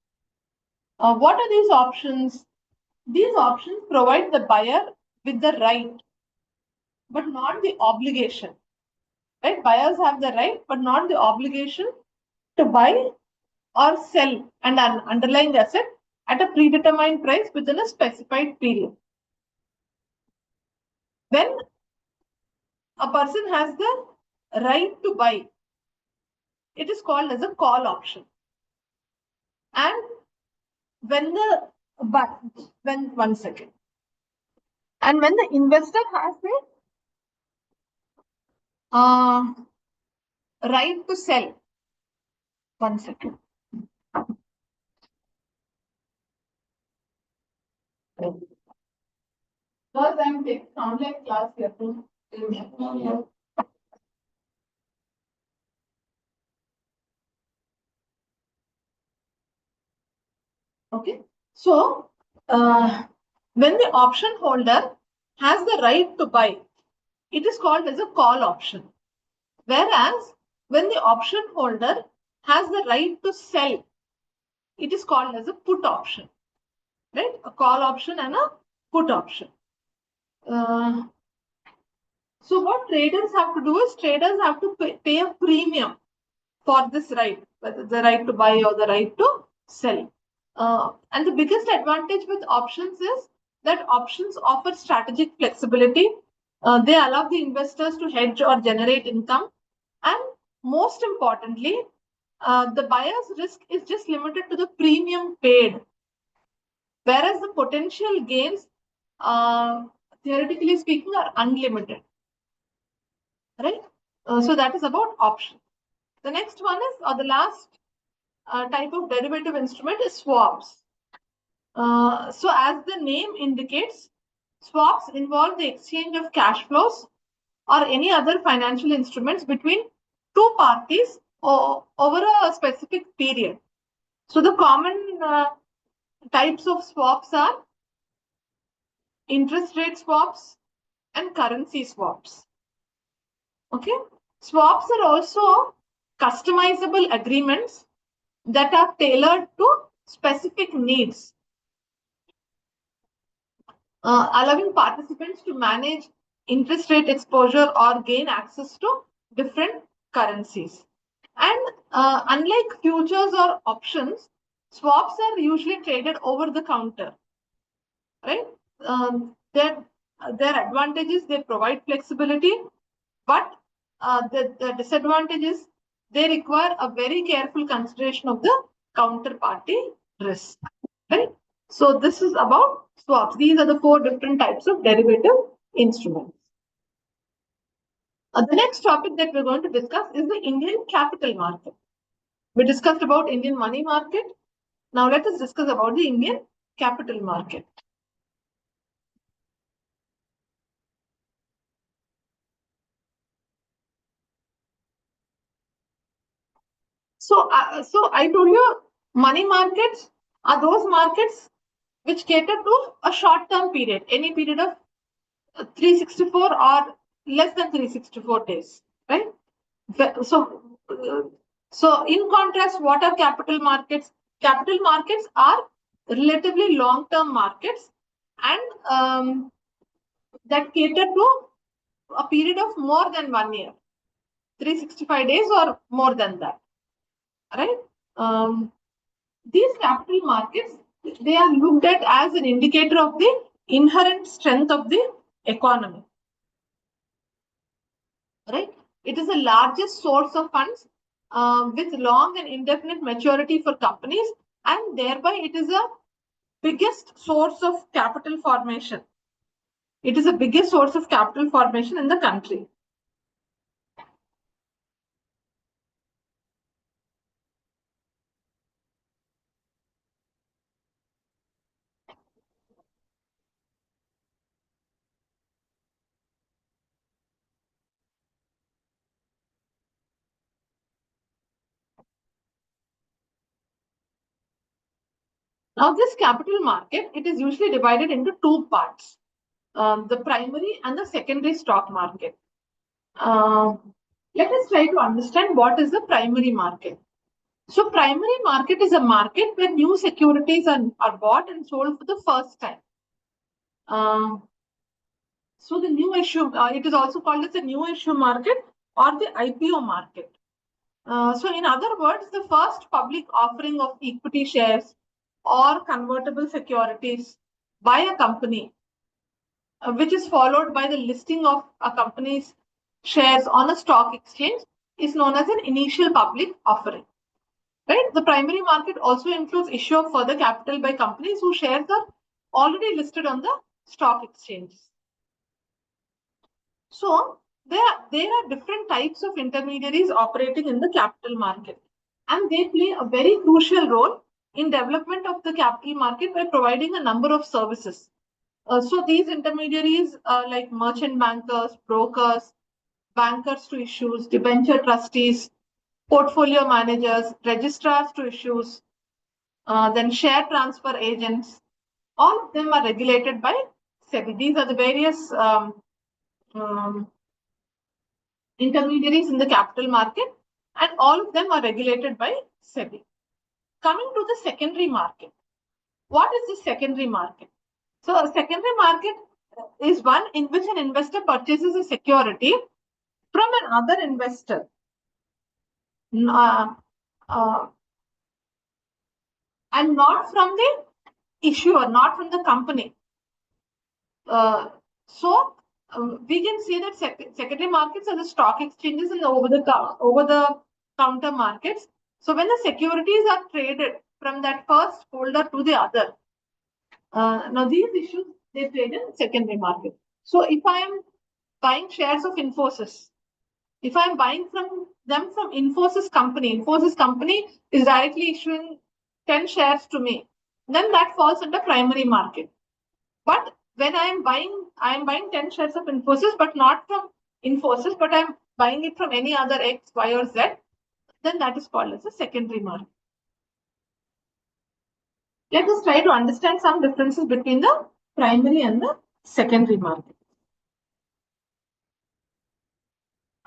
What are these options? These options provide the buyer with the right, but not the obligation. Right? Buyers have the right, but not the obligation to buy or sell an underlying asset at a predetermined price within a specified period. When a person has the right to buy, it is called as a call option. And when one second. And when the investor has the right to sell, one second. Because I'm taking online class here. Okay. So, when the option holder has the right to buy, it is called as a call option. Whereas, when the option holder has the right to sell, it is called as a put option. Right? A call option and a put option. So what traders have to do is traders have to pay a premium for this right, whether the right to buy or the right to sell. And the biggest advantage with options is that options offer strategic flexibility. They allow the investors to hedge or generate income. And most importantly, the buyer's risk is just limited to the premium paid, whereas the potential gains, theoretically speaking, are unlimited. Right? So that is about options. The next one is, or the last type of derivative instrument is swaps. So as the name indicates, swaps involve the exchange of cash flows or any other financial instruments between two parties over a specific period. So the common types of swaps are interest rate swaps and currency swaps. Okay. Swaps are also customizable agreements that are tailored to specific needs, allowing participants to manage interest rate exposure or gain access to different currencies. And unlike futures or options, swaps are usually traded over the counter, right? Their advantages, they provide flexibility, but the disadvantage is they require a very careful consideration of the counterparty risk, right? So this is about swaps. These are the four different types of derivative instruments. The next topic that we're going to discuss is the Indian capital market. We discussed about Indian money market. Now let us discuss about the Indian capital market. So I told you money markets, are those markets which cater to a short-term period, any period of 364 or less than 364 days, right? So, so in contrast, what are capital markets? Capital markets are relatively long-term markets and that cater to a period of more than 1 year, 365 days or more than that, right? These capital markets, they are looked at as an indicator of the inherent strength of the economy, right? It is the largest source of funds with long and indefinite maturity for companies, and thereby it is a biggest source of capital formation. It is the biggest source of capital formation in the country. Now, this capital market, it is usually divided into two parts, the primary and the secondary stock market. Let us try to understand what is the primary market. So primary market is a market where new securities are bought and sold for the first time. So the new issue, it is also called as the new issue market or the IPO market. So in other words, the first public offering of equity shares or convertible securities by a company, which is followed by the listing of a company's shares on a stock exchange, is known as an initial public offering. Right? The primary market also includes issue of further capital by companies whose shares are already listed on the stock exchanges. So there are different types of intermediaries operating in the capital market, and they play a very crucial role in development of the capital market by providing a number of services. So these intermediaries are like merchant bankers, brokers, bankers to issues, debenture trustees, portfolio managers, registrars to issues, then share transfer agents. All of them are regulated by SEBI. These are the various intermediaries in the capital market, and all of them are regulated by SEBI. Coming to the secondary market. What is the secondary market? So a secondary market is one in which an investor purchases a security from another investor. And not from the issuer, not from the company. So we can see that secondary markets are the stock exchanges and the over the counter markets. So when the securities are traded from that first holder to the other, now these issues they trade in secondary market. So if I am buying shares of Infosys, if I am buying from them from Infosys company is directly issuing 10 shares to me, then that falls under primary market. But when I am buying 10 shares of Infosys, but not from Infosys, but I'm buying it from any other X, Y, or Z, then that is called as a secondary market. Let us try to understand some differences between the primary and the secondary market.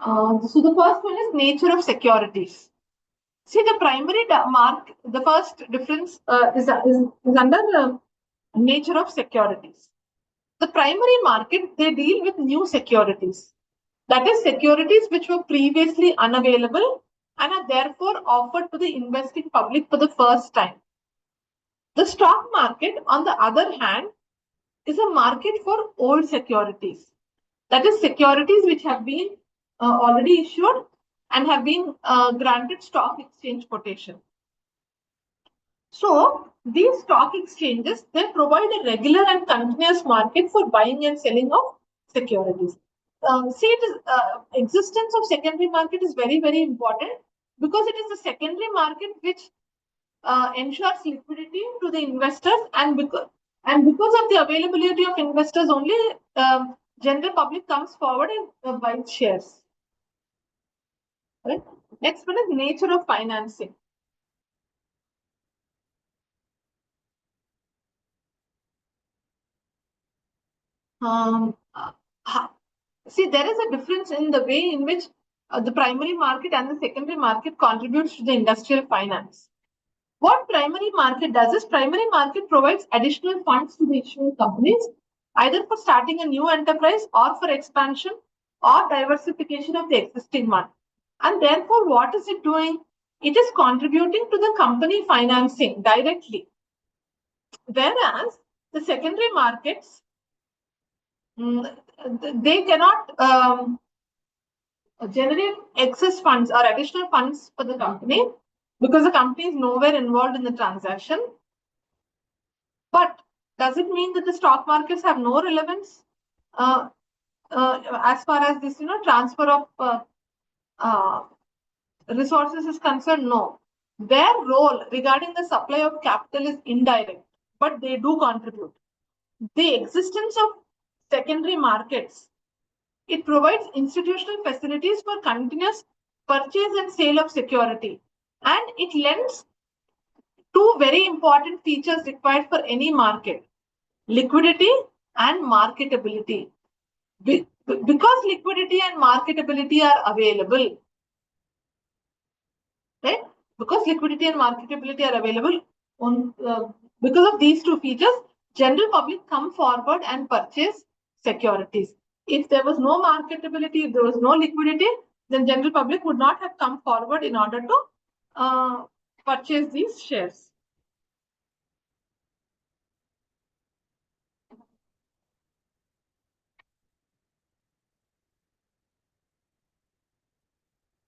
So the first one is nature of securities. See, the primary the first difference is under the nature of securities. The primary market, they deal with new securities. That is, securities which were previously unavailable and are therefore offered to the investing public for the first time. The stock market, on the other hand, is a market for old securities. That is, securities which have been already issued and have been granted stock exchange quotation. So these stock exchanges, they provide a regular and continuous market for buying and selling of securities. See, it is existence of secondary market is very, very important because it is the secondary market which ensures liquidity to the investors, and because of the availability of investors only, general public comes forward and buys shares. Right? Next one is nature of financing. See, there is a difference in the way in which the primary market and the secondary market contributes to the industrial finance. What primary market does is primary market provides additional funds to the issuing companies, either for starting a new enterprise or for expansion or diversification of the existing one. And therefore, what is it doing? It is contributing to the company financing directly. Whereas the secondary markets, they cannot generate excess funds or additional funds for the company because the company is nowhere involved in the transaction. But does it mean that the stock markets have no relevance as far as this, transfer of resources is concerned? No. Their role regarding the supply of capital is indirect, but they do contribute. The existence of secondary markets, it provides institutional facilities for continuous purchase and sale of security, and it lends two very important features required for any market: liquidity and marketability. Because liquidity and marketability are available, right? Because liquidity and marketability are available, because of these two features, general public come forward and purchase securities. If there was no marketability, if there was no liquidity, then general public would not have come forward in order to purchase these shares.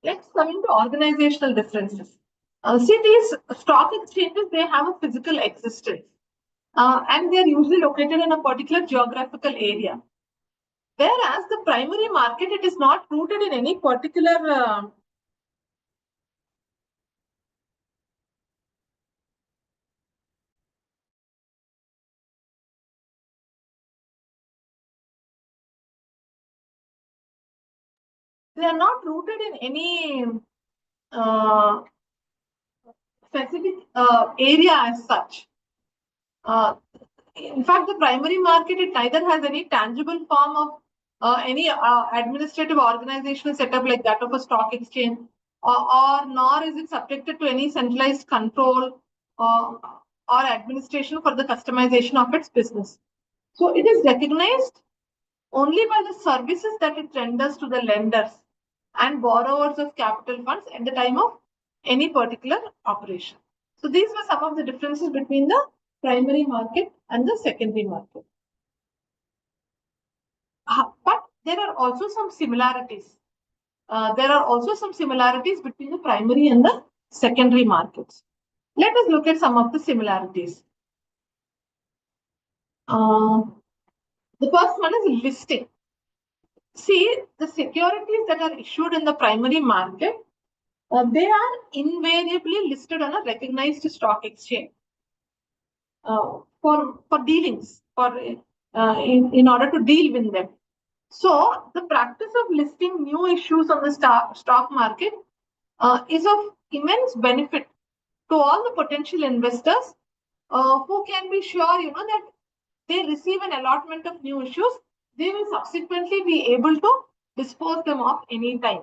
Let's come into organizational differences. See, these stock exchanges, they have a physical existence, and they are usually located in a particular geographical area. Whereas the primary market, it is not rooted in any particular they are not rooted in any specific area as such. In fact, the primary market, it neither has any tangible form of any administrative organizational setup like that of a stock exchange, or nor is it subjected to any centralized control or administration for the customization of its business. So it is recognized only by the services that it renders to the lenders and borrowers of capital funds at the time of any particular operation. So these were some of the differences between the primary market and the secondary market. But there are also some similarities. There are also some similarities between the primary and the secondary markets. Let us look at some of the similarities. The first one is listing. See, the securities that are issued in the primary market, they are invariably listed on a recognized stock exchange for dealings, in order to deal with them. So the practice of listing new issues on the stock market is of immense benefit to all the potential investors who can be sure, that they receive an allotment of new issues, they will subsequently be able to dispose them off any time.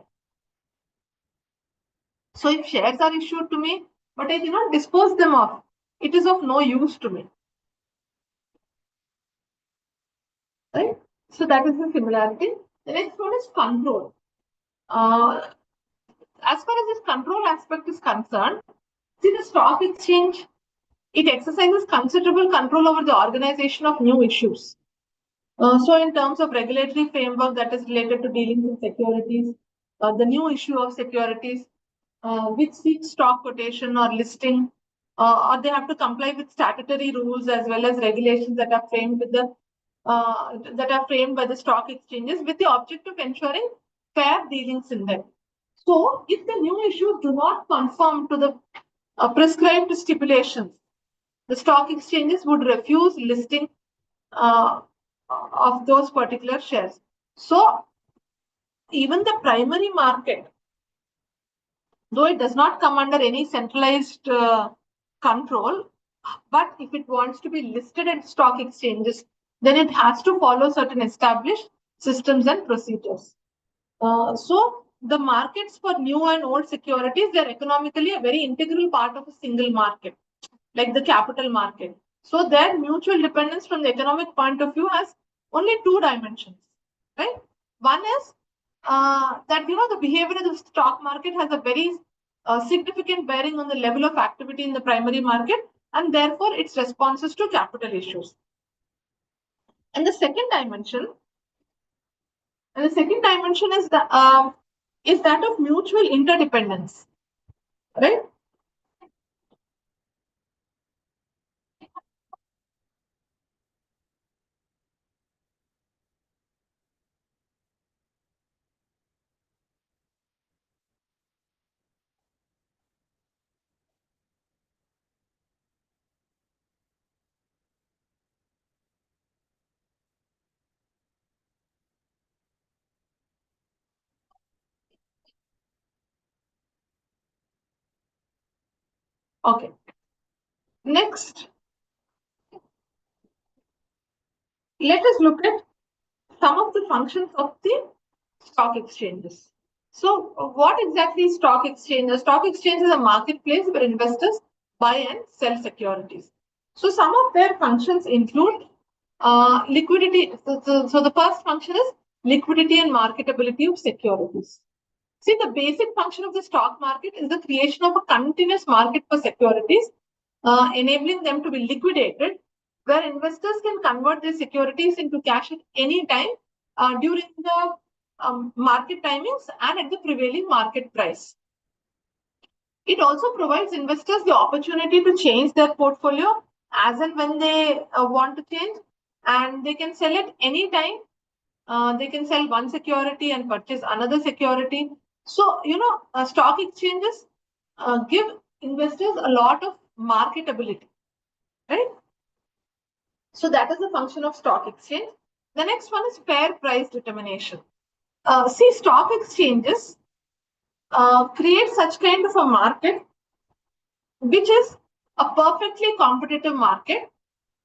So if shares are issued to me, but I cannot dispose them off, it is of no use to me. Right? So that is the similarity. The next one is control. As far as this control aspect is concerned, see, the stock exchange, it exercises considerable control over the organization of new issues. So in terms of regulatory framework that is related to dealing with securities, the new issue of securities, which seeks stock quotation or listing, or they have to comply with statutory rules as well as regulations that are framed by the stock exchanges with the object of ensuring fair dealings in them. So, if the new issues do not conform to the prescribed stipulations, the stock exchanges would refuse listing of those particular shares. So, even the primary market, though it does not come under any centralized control, but if it wants to be listed at stock exchanges, then it has to follow certain established systems and procedures. So the markets for new and old securities, they're economically a very integral part of a single market, like the capital market. So their mutual dependence from the economic point of view has only two dimensions, right? One is that the behavior of the stock market has a very significant bearing on the level of activity in the primary market, and therefore its responses to capital issues. And the second dimension, is that of mutual interdependence, right? Okay. Next, let us look at some of the functions of the stock exchanges. So, what exactly is stock exchange? A stock exchange is a marketplace where investors buy and sell securities. So, some of their functions include liquidity. So, the first function is liquidity and marketability of securities. See, the basic function of the stock market is the creation of a continuous market for securities, enabling them to be liquidated, where investors can convert their securities into cash at any time during the market timings and at the prevailing market price. It also provides investors the opportunity to change their portfolio as and when they want to change, and they can sell at any time. They can sell one security and purchase another security. So, stock exchanges give investors a lot of marketability, right? So that is the function of stock exchange. The next one is fair price determination. See, stock exchanges create such kind of a market which is a perfectly competitive market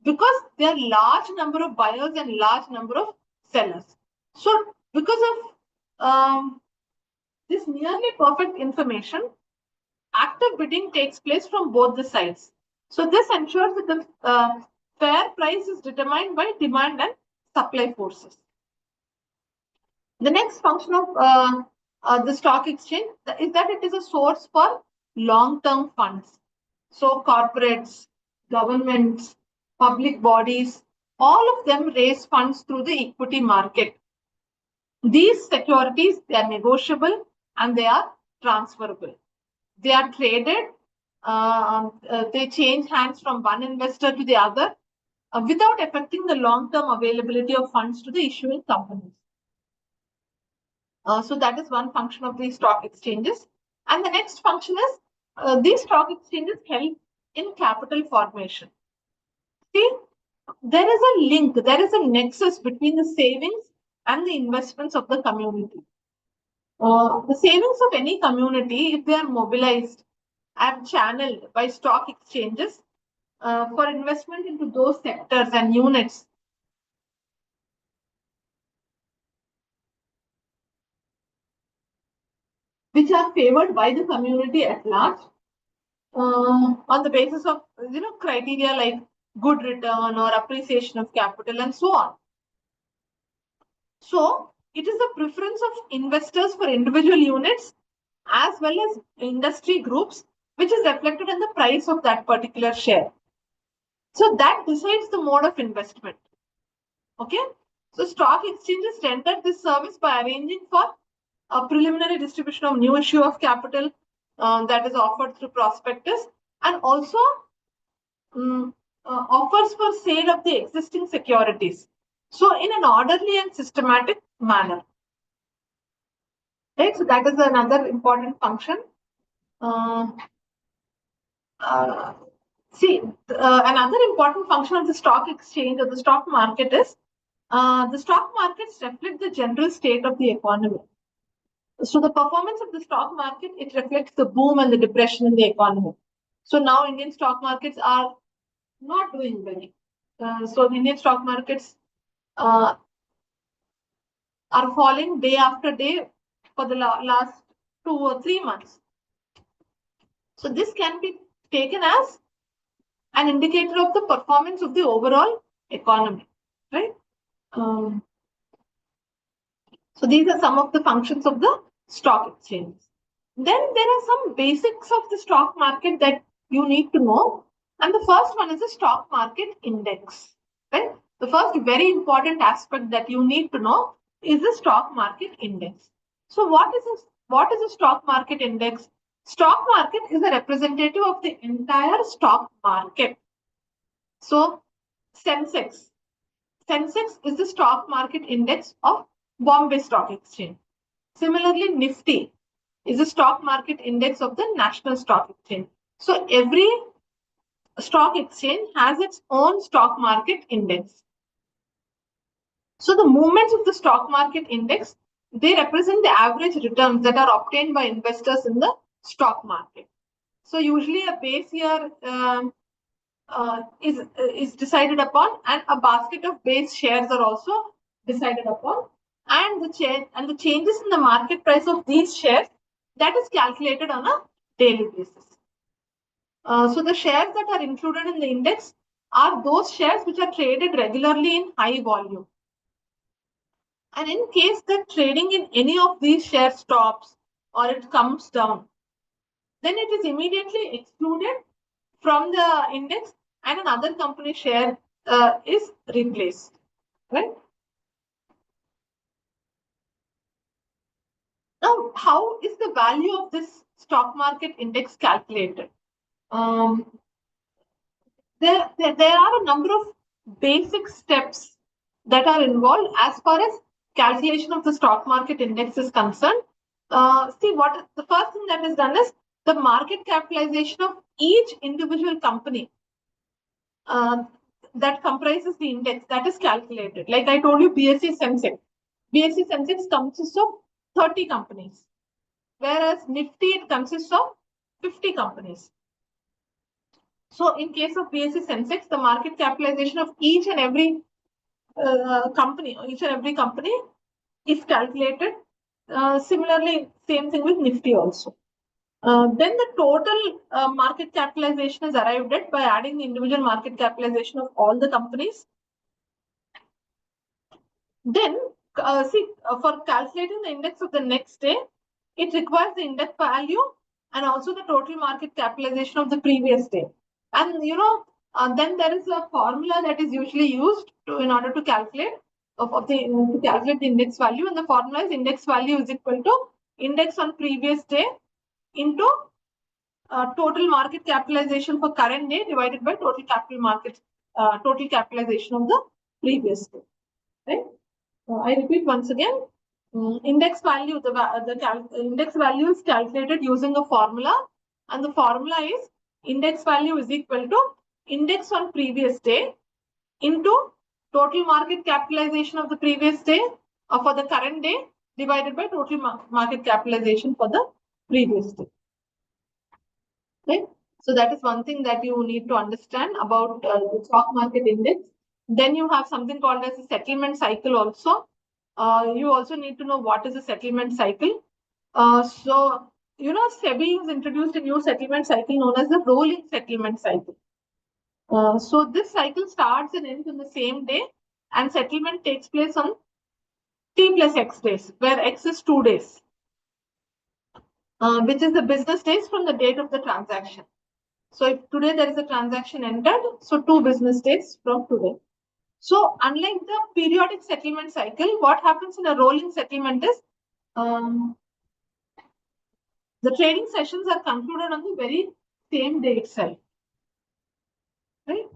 because there are large number of buyers and large number of sellers. So because of this nearly perfect information, active bidding takes place from both the sides. So this ensures that the fair price is determined by demand and supply forces. The next function of the stock exchange is that it is a source for long-term funds. So corporates, governments, public bodies, all of them raise funds through the equity market. These securities, they are negotiable and they are transferable. They are traded, they change hands from one investor to the other without affecting the long-term availability of funds to the issuing companies. So that is one function of these stock exchanges. And the next function is these stock exchanges help in capital formation. See, there is a link, there is a nexus between the savings and the investments of the community. The savings of any community, if they are mobilized and channeled by stock exchanges for investment into those sectors and units which are favored by the community at large, on the basis of criteria like good return or appreciation of capital and so on. So it is the preference of investors for individual units as well as industry groups which is reflected in the price of that particular share. So that decides the mode of investment. Okay. So stock exchanges render this service by arranging for a preliminary distribution of new issue of capital that is offered through prospectus, and also offers for sale of the existing securities. So in an orderly and systematic manner. Right? So that is another important function. Another important function of the stock exchange or the stock market is the stock markets reflect the general state of the economy. So the performance of the stock market, it reflects the boom and the depression in the economy. So now Indian stock markets are not doing well. So the Indian stock markets are falling day after day for the last 2 or 3 months. So this can be taken as an indicator of the performance of the overall economy, right? Um, so these are some of the functions of the stock exchanges. Then there are some basics of the stock market that you need to know. And the first one is the stock market index, right? The first very important aspect that you need to know is the stock market index. So what is a stock market index? Stock market is a representative of the entire stock market. So Sensex. Sensex is the stock market index of Bombay Stock Exchange. Similarly, Nifty is the stock market index of the National Stock Exchange. So every stock exchange has its own stock market index. So the movements of the stock market index, they represent the average returns that are obtained by investors in the stock market. So usually a base year is decided upon, and a basket of base shares are also decided upon, and the changes in the market price of these shares, that is calculated on a daily basis. So the shares that are included in the index are those shares which are traded regularly in high volume. And in case that trading in any of these shares stops or it comes down, then it is immediately excluded from the index and another company share is replaced, right? Now, how is the value of this stock market index calculated? There are a number of basic steps that are involved as far as calculation of the stock market index is concerned. See, what the first thing that is done is the market capitalization of each individual company that comprises the index, that is calculated. Like I told you, BSE Sensex. BSE Sensex consists of 30 companies, whereas Nifty, it consists of 50 companies. So in case of BSE Sensex, the market capitalization of each and every company is calculated. Similarly, same thing with Nifty also. Then the total market capitalization is arrived at by adding the individual market capitalization of all the companies. Then, for calculating the index of the next day, it requires the index value and also the total market capitalization of the previous day. And then there is a formula that is usually used in order to calculate the index value, and the formula is index value is equal to index on previous day into total market capitalization for current day divided by total capitalization of the previous day. Right? I repeat once again. Index value, the index value is calculated using a formula, and the formula is index value is equal to index on previous day into total market capitalization of the previous day for the current day divided by total market capitalization for the previous day. Right? So that is one thing that you need to understand about the stock market index. Then you have something called as a settlement cycle also. You also need to know what is a settlement cycle. So, SEBI has introduced a new settlement cycle known as the rolling settlement cycle. So this cycle starts and ends on the same day, and settlement takes place on T plus X days, where X is 2 days, which is the business days from the date of the transaction. So if today there is a transaction entered, so 2 business days from today. So unlike the periodic settlement cycle, what happens in a rolling settlement is the trading sessions are concluded on the very same day itself. Right?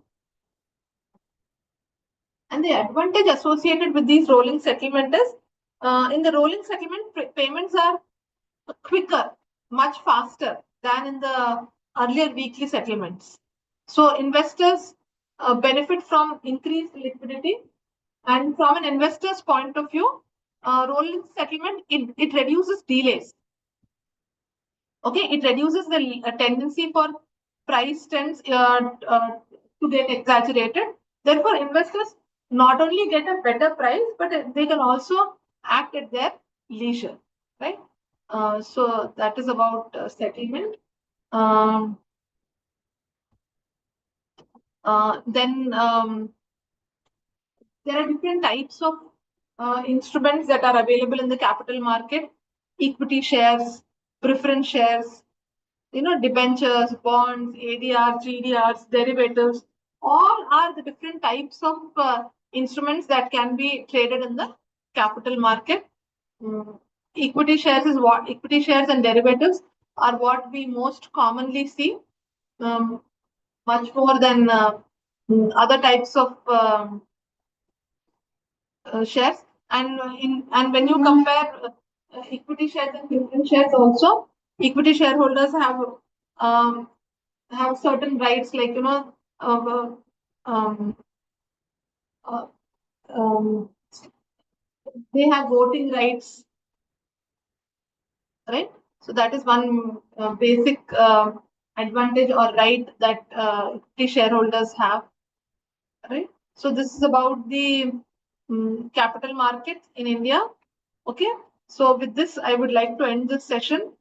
And the advantage associated with these rolling settlement is in the rolling settlement, payments are quicker, much faster than in the earlier weekly settlements. So investors benefit from increased liquidity, and from an investor's point of view, rolling settlement, it reduces delays. Okay, it reduces the tendency for price trends to get exaggerated. Therefore, investors not only get a better price, but they can also act at their leisure, right? So that is about settlement. Um, then there are different types of instruments that are available in the capital market: equity shares, preference shares, debentures, bonds, ADRs, GDRs, derivatives. All are the different types of instruments that can be traded in the capital market. Mm. Equity shares and derivatives are what we most commonly see, um, much more than other types of shares. And when you compare equity shares and preference shares, also equity shareholders um, have certain rights, like um, uh, um, they have voting rights, right? So that is one basic advantage or right that equity shareholders have, right? So this is about the capital markets in India. Okay. So with this, I would like to end this session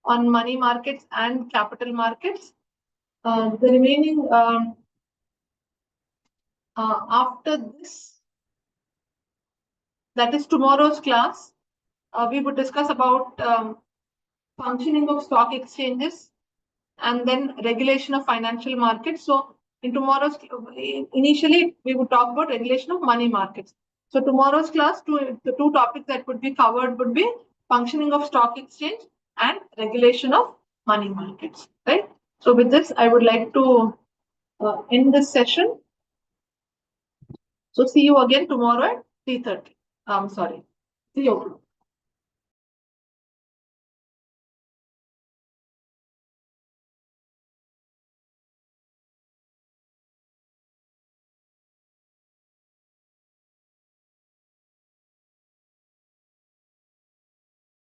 on money markets and capital markets. The remaining after this, that is tomorrow's class, we would discuss about functioning of stock exchanges and then regulation of financial markets. So in tomorrow's, initially we would talk about regulation of money markets. So tomorrow's class, the two topics that would be covered would be functioning of stock exchange and regulation of money markets, right? So with this, I would like to end this session. So see you again tomorrow at 3:30. Sorry, 3 o'clock.